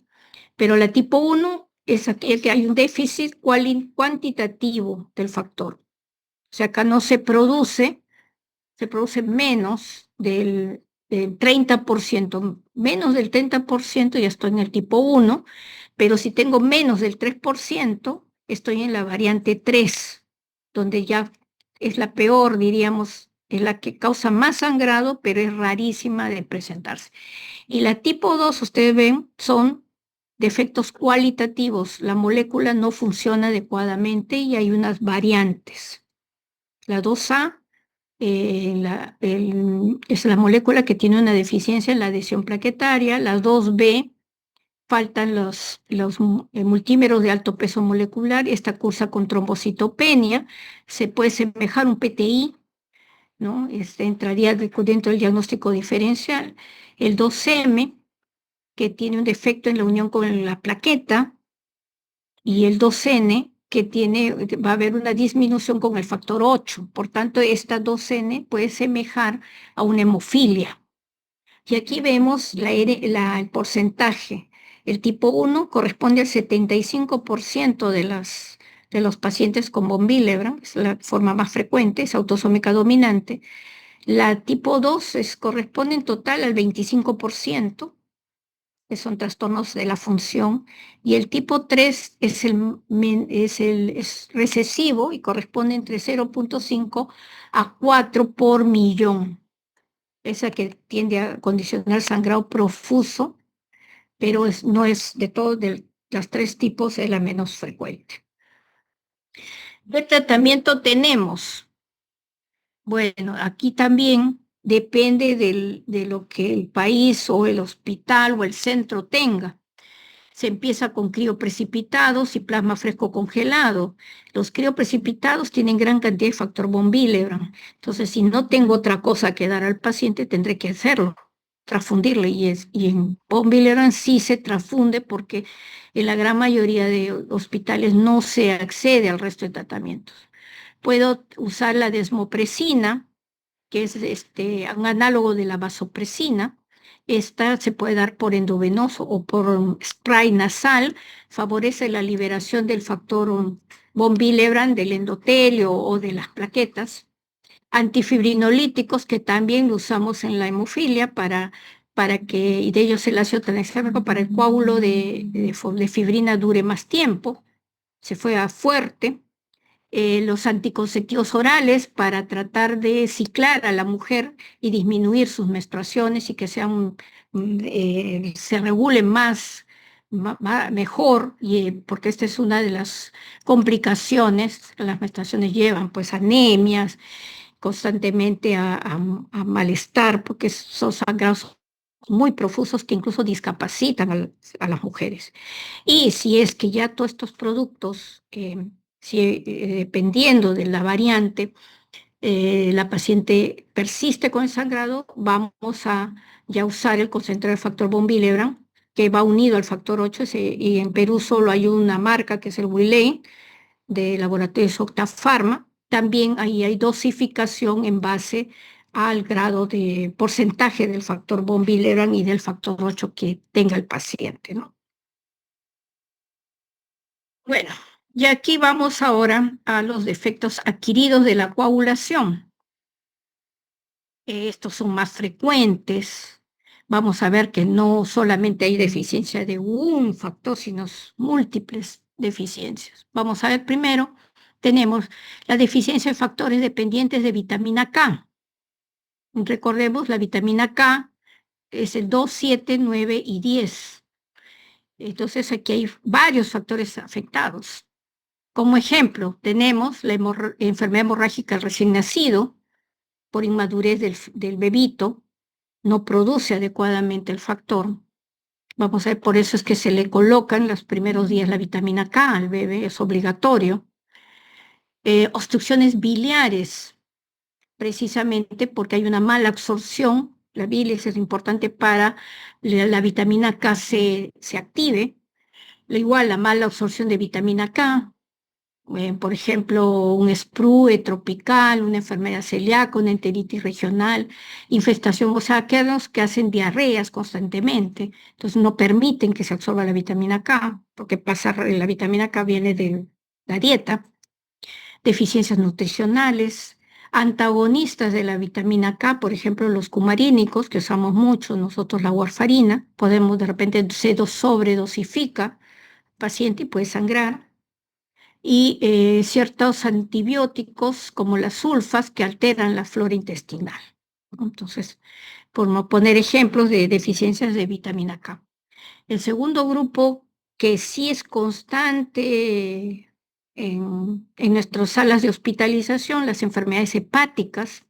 Pero la tipo 1 es aquel que hay un déficit cuantitativo del factor. O sea, acá no se produce menos del 30%, menos del 30% ya estoy en el tipo 1, pero si tengo menos del 3%, estoy en la variante 3, donde ya es la peor, diríamos, es la que causa más sangrado, pero es rarísima de presentarse. Y la tipo 2, ustedes ven, son defectos cualitativos. La molécula no funciona adecuadamente y hay unas variantes. La 2A es la molécula que tiene una deficiencia en la adhesión plaquetaria. La 2B faltan los multímeros de alto peso molecular. Esta cursa con trombocitopenia. Se puede semejar un PTI, ¿no? Entraría dentro del diagnóstico diferencial. El 2M, que tiene un defecto en la unión con la plaqueta, y el 2N, que va a haber una disminución con el factor 8. Por tanto, esta 2N puede semejar a una hemofilia. Y aquí vemos el porcentaje. El tipo 1 corresponde al 75% de los pacientes con von Willebrand, es la forma más frecuente, es autosómica dominante. La tipo 2 corresponde en total al 25%, que son trastornos de la función, y el tipo 3 es recesivo y corresponde entre 0,5 a 4 por millón. Esa que tiende a condicionar sangrado profuso, pero no es de todos, de los tres tipos, es la menos frecuente. ¿Qué tratamiento tenemos? Bueno, aquí también depende de lo que el país o el hospital o el centro tenga. Se empieza con crioprecipitados y plasma fresco congelado. Los crioprecipitados tienen gran cantidad de factor von Willebrand. Entonces, si no tengo otra cosa que dar al paciente, tendré que hacerlo, transfundirle. Y en von Willebrand sí se transfunde porque en la gran mayoría de hospitales no se accede al resto de tratamientos. Puedo usar la desmopresina, que es un análogo de la vasopresina. Esta se puede dar por endovenoso o por spray nasal, favorece la liberación del factor von Willebrand del endotelio o de las plaquetas. Antifibrinolíticos, que también lo usamos en la hemofilia para que, y de ellos el ácido tranexámico, para el coágulo de fibrina dure más tiempo, se fue a fuerte. Los anticonceptivos orales para tratar de ciclar a la mujer y disminuir sus menstruaciones y que se regulen mejor, porque esta es una de las complicaciones que las menstruaciones llevan, pues anemias, constantemente a malestar, porque son sangrados muy profusos que incluso discapacitan a las mujeres. Y si es que ya todos estos productos, dependiendo de la variante, la paciente persiste con el sangrado, vamos a ya usar el concentrado del factor von Willebrand, que va unido al factor 8, y en Perú solo hay una marca que es el Wilane, de laboratorios Octapharma. También ahí hay dosificación en base al grado de porcentaje del factor von Willebrand y del factor 8 que tenga el paciente, ¿no? Bueno, y aquí vamos ahora a los defectos adquiridos de la coagulación. Estos son más frecuentes. Vamos a ver que no solamente hay deficiencia de un factor, sino múltiples deficiencias. Vamos a ver primero, tenemos la deficiencia de factores dependientes de vitamina K. Recordemos, la vitamina K es el 2, 7, 9 y 10. Entonces aquí hay varios factores afectados. Como ejemplo, tenemos la enfermedad hemorrágica del recién nacido, por inmadurez del bebito, no produce adecuadamente el factor. Vamos a ver, por eso es que se le coloca en los primeros días la vitamina K al bebé, es obligatorio. Obstrucciones biliares, precisamente porque hay una mala absorción. La bilis es importante para la vitamina K se active. Igual la mala absorción de vitamina K, por ejemplo, un sprue tropical, una enfermedad celíaca, una enteritis regional, infestación, o sea, aquellos que hacen diarreas constantemente, entonces no permiten que se absorba la vitamina K, porque la vitamina K viene de la dieta. Deficiencias nutricionales, antagonistas de la vitamina K, por ejemplo, los cumarínicos, que usamos mucho nosotros, la warfarina, podemos de repente se sobredosifica el paciente y puede sangrar, y ciertos antibióticos como las sulfas que alteran la flora intestinal. Entonces, por no poner ejemplos de deficiencias de vitamina K. El segundo grupo que sí es constante en nuestras salas de hospitalización, las enfermedades hepáticas,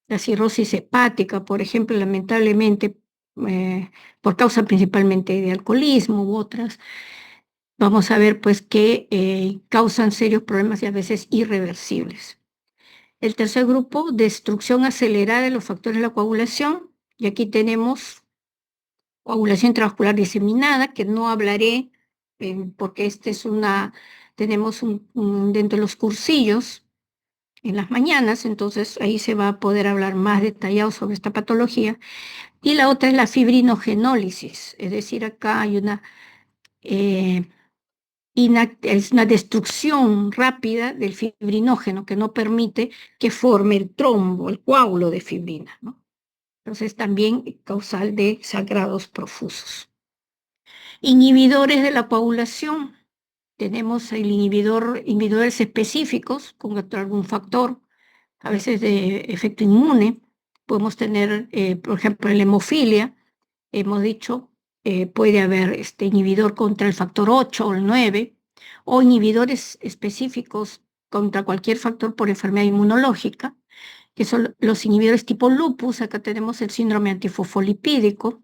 la cirrosis hepática, por ejemplo, lamentablemente, por causa principalmente de alcoholismo u otras, vamos a ver pues que causan serios problemas y a veces irreversibles. El tercer grupo, destrucción acelerada de los factores de la coagulación, y aquí tenemos coagulación intravascular diseminada, que no hablaré porque tenemos dentro de los cursillos en las mañanas, entonces ahí se va a poder hablar más detallado sobre esta patología. Y la otra es la fibrinogenólisis, es decir, acá hay es una destrucción rápida del fibrinógeno que no permite que forme el trombo, el coágulo de fibrina, ¿no? Entonces también causal de sangrados profusos. Inhibidores de la coagulación. Tenemos inhibidores específicos contra algún factor, a veces de efecto inmune. Podemos tener, por ejemplo, en la hemofilia, hemos dicho, puede haber este inhibidor contra el factor 8 o el 9, o inhibidores específicos contra cualquier factor por enfermedad inmunológica, que son los inhibidores tipo lupus. Acá tenemos el síndrome antifosfolipídico,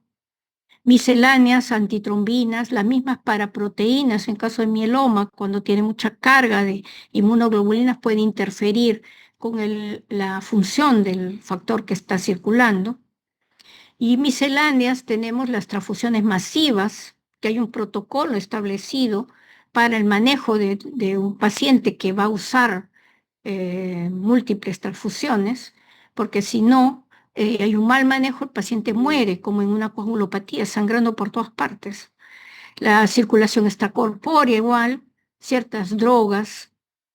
misceláneas, antitrombinas, las mismas paraproteínas en caso de mieloma, cuando tiene mucha carga de inmunoglobulinas puede interferir con la función del factor que está circulando. Y misceláneas tenemos las transfusiones masivas, que hay un protocolo establecido para el manejo de un paciente que va a usar múltiples transfusiones, porque si no, hay un mal manejo, el paciente muere, como en una coagulopatía, sangrando por todas partes. La circulación extracorpórea igual, ciertas drogas,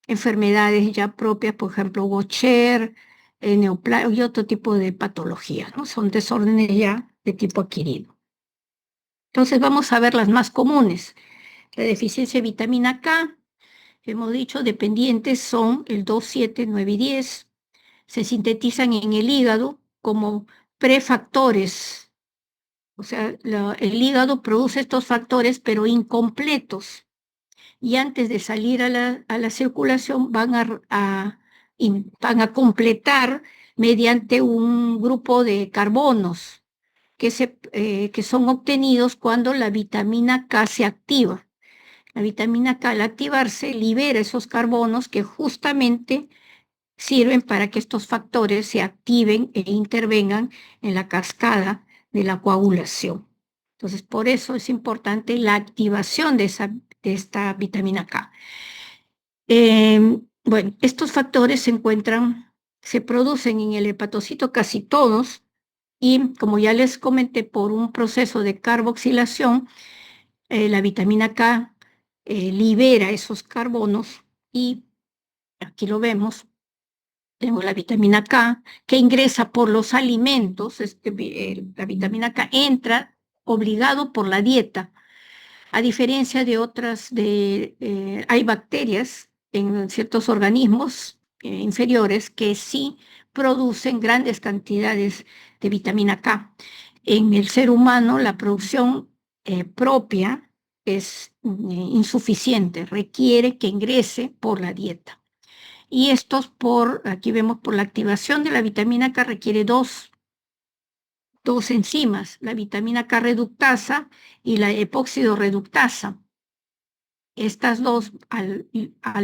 enfermedades ya propias, por ejemplo, Gaucher, neoplasia y otro tipo de patologías, ¿no? Son desórdenes ya de tipo adquirido. Entonces vamos a ver las más comunes. La deficiencia de vitamina K, hemos dicho, dependientes son el 2, 7, 9 y 10. Se sintetizan en el hígado como prefactores. O sea, el hígado produce estos factores, pero incompletos. Y antes de salir a la circulación van a completar mediante un grupo de carbonos que son obtenidos cuando la vitamina K se activa. La vitamina K al activarse libera esos carbonos que justamente sirven para que estos factores se activen e intervengan en la cascada de la coagulación. Entonces, por eso es importante la activación de esta vitamina K. Bueno, estos factores se producen en el hepatocito casi todos y, como ya les comenté, por un proceso de carboxilación, la vitamina K libera esos carbonos y aquí lo vemos. Tenemos la vitamina K que ingresa por los alimentos, la vitamina K entra obligado por la dieta, a diferencia de otras, hay bacterias en ciertos organismos inferiores que sí producen grandes cantidades de vitamina K. En el ser humano la producción propia es insuficiente, requiere que ingrese por la dieta. Y aquí vemos por la activación de la vitamina K requiere dos enzimas, la vitamina K reductasa y la epóxido reductasa. Estas dos, al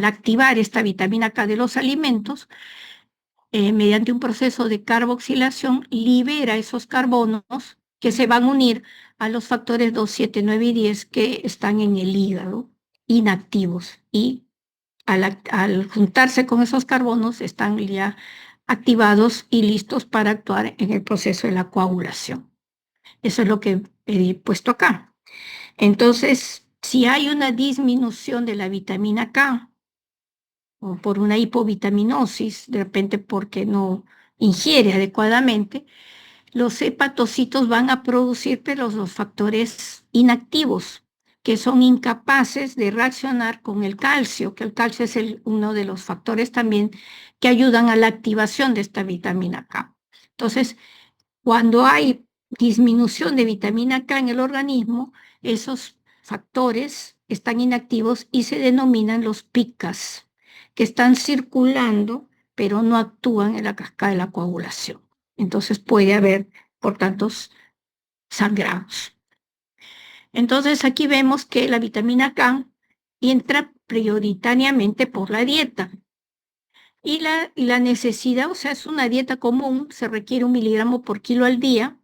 activar esta vitamina K de los alimentos, mediante un proceso de carboxilación, libera esos carbonos que se van a unir a los factores 2, 7, 9 y 10 que están en el hígado, inactivos. Y al juntarse con esos carbonos, están ya activados y listos para actuar en el proceso de la coagulación. Eso es lo que he puesto acá. Entonces, si hay una disminución de la vitamina K, o por una hipovitaminosis, de repente porque no ingiere adecuadamente, los hepatocitos van a producir pero los factores inactivos, que son incapaces de reaccionar con el calcio, que el calcio es uno de los factores también que ayudan a la activación de esta vitamina K. Entonces, cuando hay disminución de vitamina K en el organismo, esos factores están inactivos y se denominan los PICAS, que están circulando, pero no actúan en la cascada de la coagulación. Entonces puede haber, por tantos, sangrados. Entonces aquí vemos que la vitamina K entra prioritariamente por la dieta. Y la necesidad, o sea, es una dieta común, se requiere 1 miligramo por kilo al día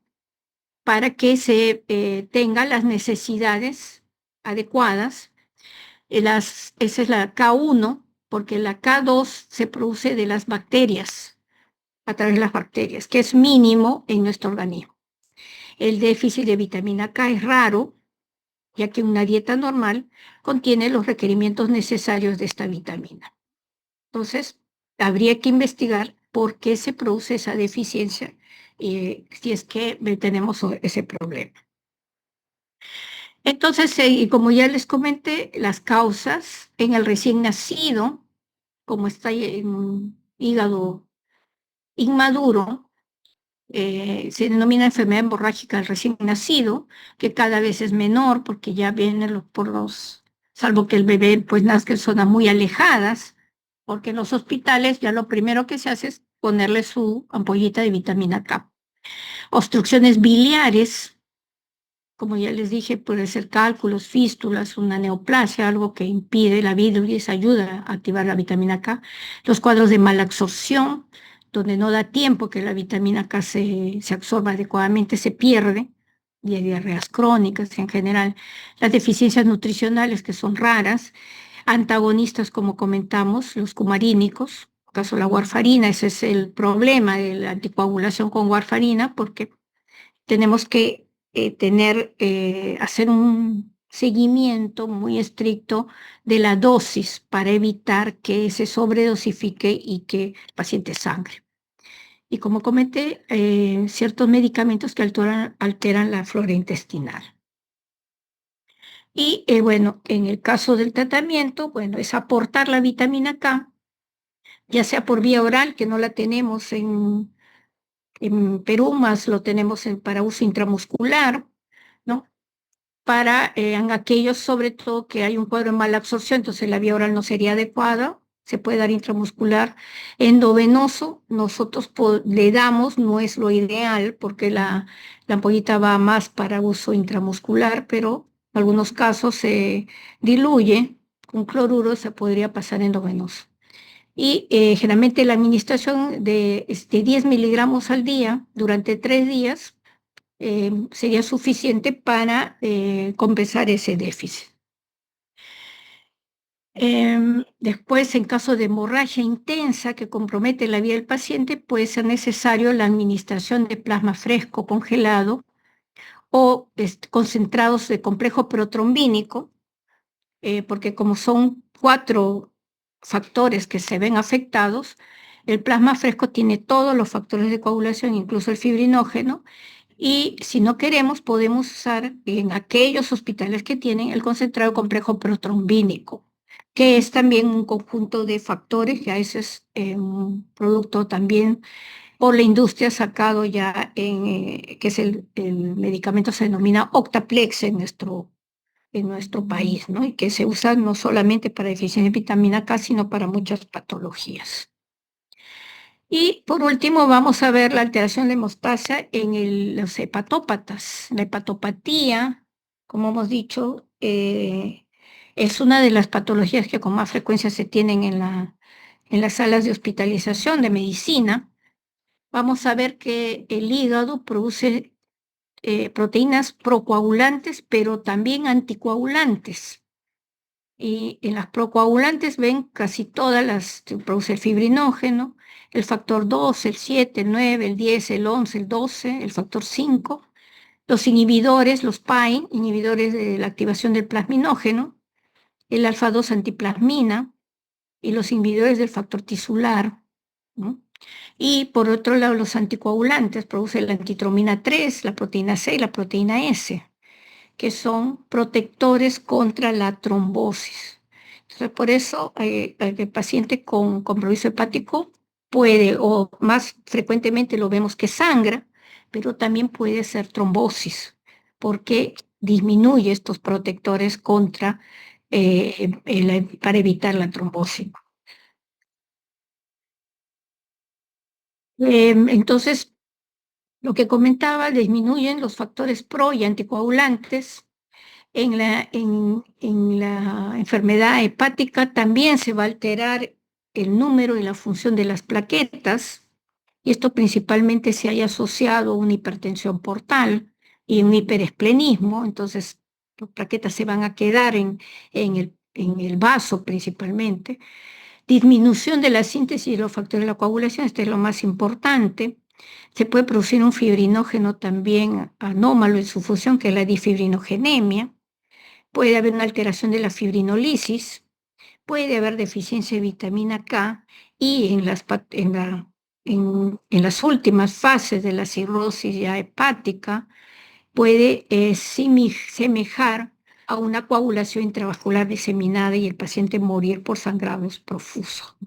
para que se tenga las necesidades adecuadas. Esa es la K1, porque la K2 se produce de las bacterias, a través de las bacterias, que es mínimo en nuestro organismo. El déficit de vitamina K es raro, ya que una dieta normal contiene los requerimientos necesarios de esta vitamina. Entonces, habría que investigar por qué se produce esa deficiencia, si es que tenemos ese problema. Entonces, como ya les comenté, las causas en el recién nacido, como está en un hígado inmaduro, se denomina enfermedad hemorrágica del recién nacido, que cada vez es menor porque ya viene salvo que el bebé pues nazca en zonas muy alejadas, porque en los hospitales ya lo primero que se hace es ponerle su ampollita de vitamina K. Obstrucciones biliares, como ya les dije, puede ser cálculos, fístulas, una neoplasia, algo que impide la vida y esa ayuda a activar la vitamina K. Los cuadros de mala absorción, donde no da tiempo que la vitamina K se absorba adecuadamente, se pierde, y hay diarreas crónicas en general. Las deficiencias nutricionales que son raras, antagonistas como comentamos, los cumarínicos, en el caso de la warfarina, ese es el problema de la anticoagulación con warfarina, porque tenemos que hacer un seguimiento muy estricto de la dosis para evitar que se sobredosifique y que el paciente sangre. Y como comenté, ciertos medicamentos que alteran la flora intestinal. Y bueno, en el caso del tratamiento, bueno, es aportar la vitamina K, ya sea por vía oral, que no la tenemos en Perú, más lo tenemos para uso intramuscular, ¿no? Para en aquellos, sobre todo, que hay un cuadro de mala absorción, entonces la vía oral no sería adecuada, se puede dar intramuscular. Endovenoso, nosotros le damos, no es lo ideal, porque la ampollita va más para uso intramuscular, pero en algunos casos se diluye con cloruro, se podría pasar endovenoso. Y generalmente la administración de 10 miligramos al día durante 3 días sería suficiente para compensar ese déficit. Después, en caso de hemorragia intensa que compromete la vida del paciente, puede ser necesario la administración de plasma fresco congelado o concentrados de complejo protrombínico, porque como son 4 factores que se ven afectados, el plasma fresco tiene todos los factores de coagulación, incluso el fibrinógeno, y si no queremos, podemos usar en aquellos hospitales que tienen el concentrado complejo protrombínico, que es también un conjunto de factores, ya ese es un producto también por la industria sacado ya que es el medicamento se denomina Octaplex en nuestro país, ¿no? Y que se usa no solamente para deficiencia de vitamina K, sino para muchas patologías. Y por último, vamos a ver la alteración de hemostasia en los hepatópatas. La hepatopatía, como hemos dicho, es una de las patologías que con más frecuencia se tienen en las salas de hospitalización de medicina. Vamos a ver que el hígado produce proteínas procoagulantes, pero también anticoagulantes. Y en las procoagulantes ven casi todas las, se produce el fibrinógeno, el factor 2, el 7, el 9, el 10, el 11, el 12, el factor 5, los inhibidores, los PAIN, inhibidores de la activación del plasminógeno, el alfa-2 antiplasmina y los inhibidores del factor tisular, ¿no? Y por otro lado, los anticoagulantes producen la antitromina 3, la proteína C y la proteína S, que son protectores contra la trombosis. Entonces, por eso el paciente con compromiso hepático puede, o más frecuentemente lo vemos que sangra, pero también puede ser trombosis, porque disminuye estos protectores para evitar la trombosis. Entonces, lo que comentaba, disminuyen los factores pro y anticoagulantes. En la enfermedad hepática también se va a alterar el número y la función de las plaquetas, y esto principalmente se haya asociado a una hipertensión portal y un hiperesplenismo, entonces las plaquetas se van a quedar en el vaso principalmente. Disminución de la síntesis de los factores de la coagulación, este es lo más importante. Se puede producir un fibrinógeno también anómalo en su función, que es la difibrinogenia. Puede haber una alteración de la fibrinolisis, puede haber deficiencia de vitamina K y en las últimas fases de la cirrosis ya hepática puede semejar a una coagulación intravascular diseminada y el paciente morir por sangrados profusos.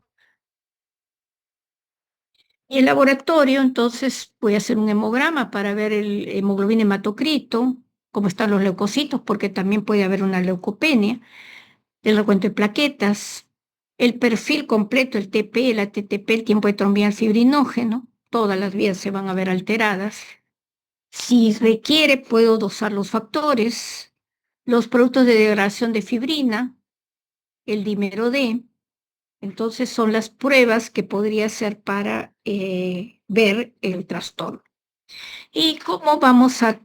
Y el laboratorio, entonces, voy a hacer un hemograma para ver el hemoglobina hematocrito, cómo están los leucocitos, porque también puede haber una leucopenia, el recuento de plaquetas, el perfil completo, el TP, el ATTP, el tiempo de trombina al fibrinógeno, todas las vías se van a ver alteradas. Si requiere, puedo dosar los factores, los productos de degradación de fibrina, el dímero D. Entonces son las pruebas que podría hacer para ver el trastorno. ¿Y cómo vamos a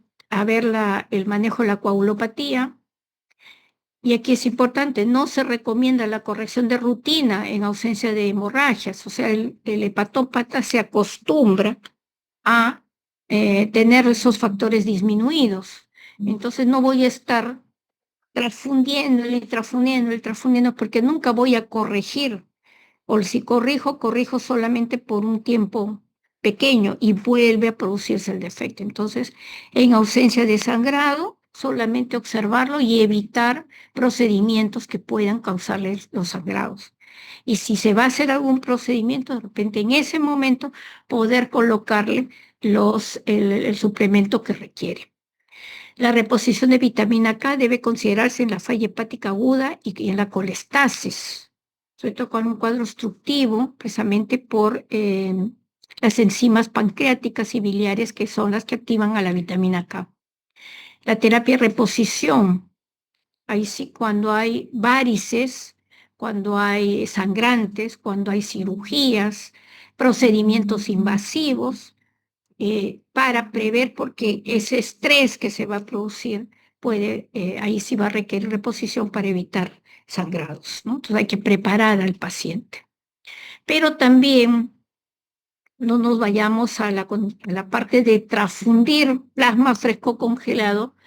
ver el manejo de la coagulopatía? Y aquí es importante, no se recomienda la corrección de rutina en ausencia de hemorragias, o sea, el hepatópata se acostumbra a tener esos factores disminuidos. Entonces no voy a estar transfundiendo, porque nunca voy a corregir, o si corrijo, corrijo solamente por un tiempo pequeño y vuelve a producirse el defecto. Entonces, en ausencia de sangrado, solamente observarlo y evitar procedimientos que puedan causarle los sangrados. Y si se va a hacer algún procedimiento, de repente en ese momento poder colocarle el suplemento que requiere. La reposición de vitamina K debe considerarse en la falla hepática aguda y en la colestasis, sobre todo con un cuadro obstructivo, precisamente por las enzimas pancreáticas y biliares que son las que activan a la vitamina K. La terapia de reposición, ahí sí, cuando hay varices, cuando hay sangrantes, cuando hay cirugías, procedimientos invasivos, para prever, porque ese estrés que se va a producir puede, ahí sí va a requerir reposición para evitar sangrados, ¿no? Entonces hay que preparar al paciente. Pero también no nos vayamos a la parte de transfundir plasma fresco congelado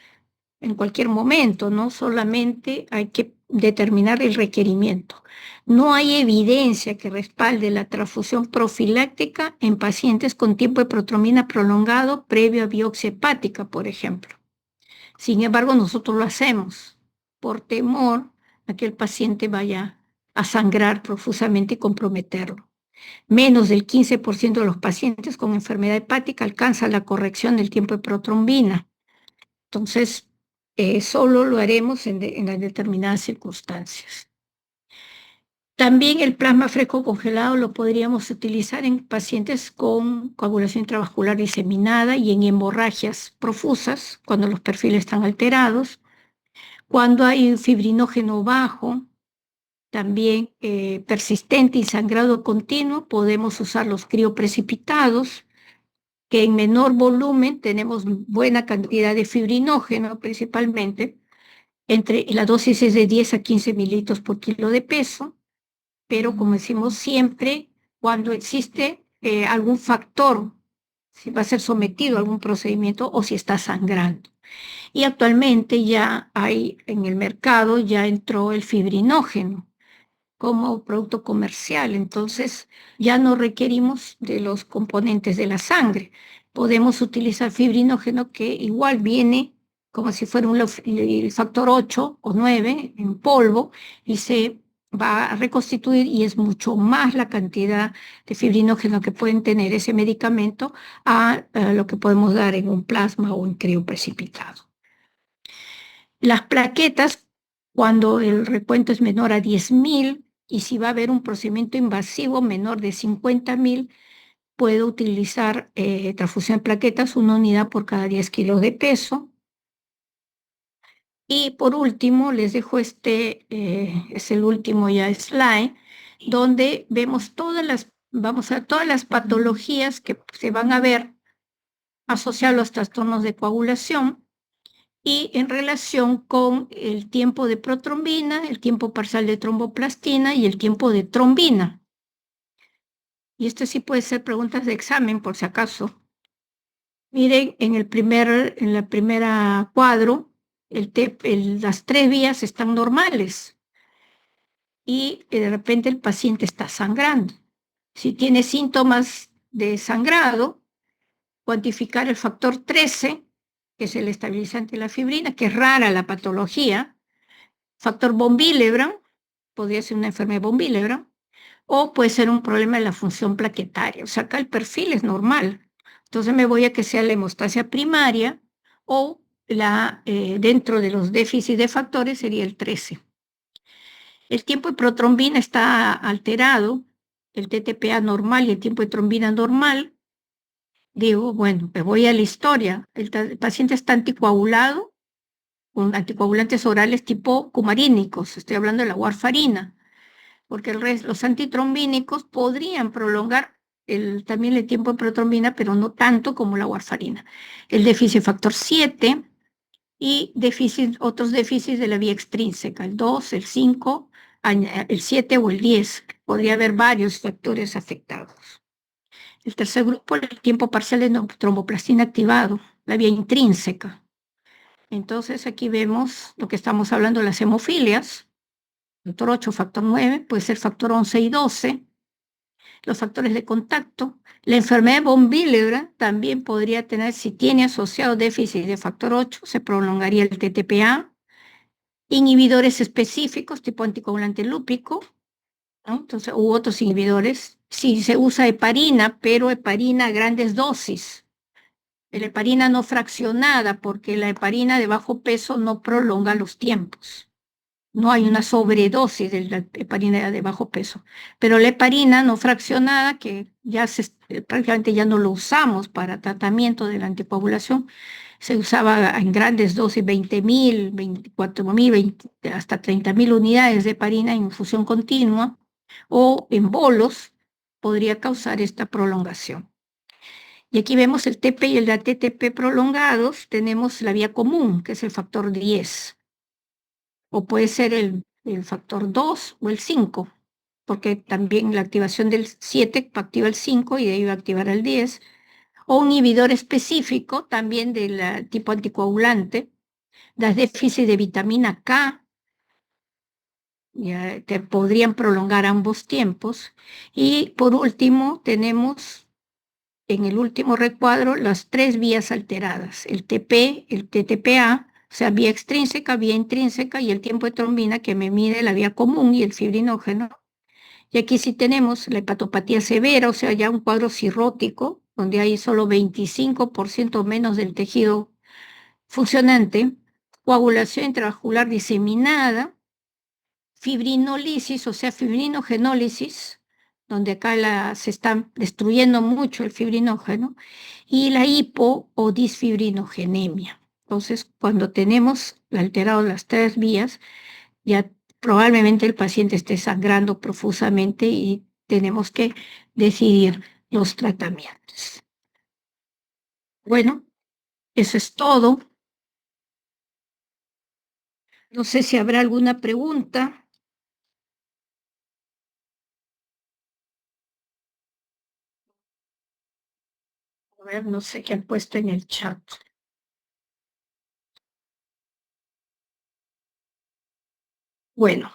en cualquier momento, ¿no? Solamente hay que determinar el requerimiento. No hay evidencia que respalde la transfusión profiláctica en pacientes con tiempo de protrombina prolongado previo a biopsia hepática, por ejemplo. Sin embargo, nosotros lo hacemos por temor a que el paciente vaya a sangrar profusamente y comprometerlo. Menos del 15% de los pacientes con enfermedad hepática alcanzan la corrección del tiempo de protrombina. Entonces, solo lo haremos en las determinadas circunstancias. También el plasma fresco congelado lo podríamos utilizar en pacientes con coagulación intravascular diseminada y en hemorragias profusas, cuando los perfiles están alterados, cuando hay fibrinógeno bajo, también persistente y sangrado continuo, podemos usar los crioprecipitados, que en menor volumen tenemos buena cantidad de fibrinógeno principalmente, la dosis es de 10 a 15 mililitros por kilo de peso, pero como decimos siempre, cuando existe algún factor, si va a ser sometido a algún procedimiento o si está sangrando. Y actualmente ya hay en el mercado, ya entró el fibrinógeno como producto comercial, entonces ya no requerimos de los componentes de la sangre. Podemos utilizar fibrinógeno que igual viene como si fuera el factor 8 o 9 en polvo y se va a reconstituir y es mucho más la cantidad de fibrinógeno que pueden tener ese medicamento a lo que podemos dar en un plasma o en crioprecipitado. Las plaquetas, cuando el recuento es menor a 10.000 y si va a haber un procedimiento invasivo menor de 50.000, puedo utilizar transfusión de plaquetas, una unidad por cada 10 kilos de peso. Y por último, les dejo es el último ya slide, donde vemos vamos a todas las patologías que se van a ver asociadas a los trastornos de coagulación y en relación con el tiempo de protrombina, el tiempo parcial de tromboplastina y el tiempo de trombina. Y esto sí puede ser preguntas de examen, por si acaso. Miren, en la primera cuadro, las tres vías están normales y de repente el paciente está sangrando. Si tiene síntomas de sangrado, cuantificar el factor 13, que es el estabilizante de la fibrina, que es rara la patología, factor von Willebrand, podría ser una enfermedad de von Willebrand, o puede ser un problema de la función plaquetaria. O sea, acá el perfil es normal. Entonces me voy a que sea la hemostasia primaria o dentro de los déficits de factores sería el 13. El tiempo de protrombina está alterado, el TTPA normal y el tiempo de trombina normal, digo, bueno, me voy a la historia. El paciente está anticoagulado con anticoagulantes orales tipo cumarínicos, estoy hablando de la warfarina, porque los antitrombínicos podrían prolongar también el tiempo de protrombina, pero no tanto como la warfarina. El déficit factor 7 y otros déficits de la vía extrínseca, el 2, el 5, el 7 o el 10. Podría haber varios factores afectados. El tercer grupo, el tiempo parcial de tromboplastina activado, la vía intrínseca. Entonces aquí vemos lo que estamos hablando de las hemofilias, factor 8, factor 9, puede ser factor 11 y 12, los factores de contacto. La enfermedad de von Willebrand también podría tener, si tiene asociado déficit de factor 8, se prolongaría el TTPA. Inhibidores específicos, tipo anticoagulante lúpico, ¿no? Entonces, u otros inhibidores. Si se usa heparina, pero heparina a grandes dosis, la heparina no fraccionada, porque la heparina de bajo peso no prolonga los tiempos. No hay una sobredosis de la heparina de bajo peso. Pero la heparina no fraccionada, que ya prácticamente ya no lo usamos para tratamiento de la anticoagulación, se usaba en grandes dosis, 20.000, 24.000, hasta 30.000 unidades de heparina en infusión continua o en bolos, podría causar esta prolongación. Y aquí vemos el TP y el ATTP prolongados, tenemos la vía común, que es el factor 10, o puede ser el factor 2 o el 5, porque también la activación del 7 activa el 5 y de ahí va a activar el 10, o un inhibidor específico también del tipo anticoagulante, las déficits de vitamina K, ya que podrían prolongar ambos tiempos. Y por último, tenemos en el último recuadro las tres vías alteradas, el TP, el TTPA, o sea, vía extrínseca, vía intrínseca y el tiempo de trombina que me mide la vía común y el fibrinógeno. Y aquí sí tenemos la hepatopatía severa, o sea, ya un cuadro cirrótico, donde hay solo 25% menos del tejido funcionante, coagulación intravascular diseminada, fibrinolisis, o sea, fibrinogenólisis, donde acá se está destruyendo mucho el fibrinógeno, y la hipo o disfibrinogenemia. Entonces, cuando tenemos alterado las tres vías, ya probablemente el paciente esté sangrando profusamente y tenemos que decidir los tratamientos. Bueno, eso es todo. No sé si habrá alguna pregunta. A ver, no sé qué han puesto en el chat. Bueno,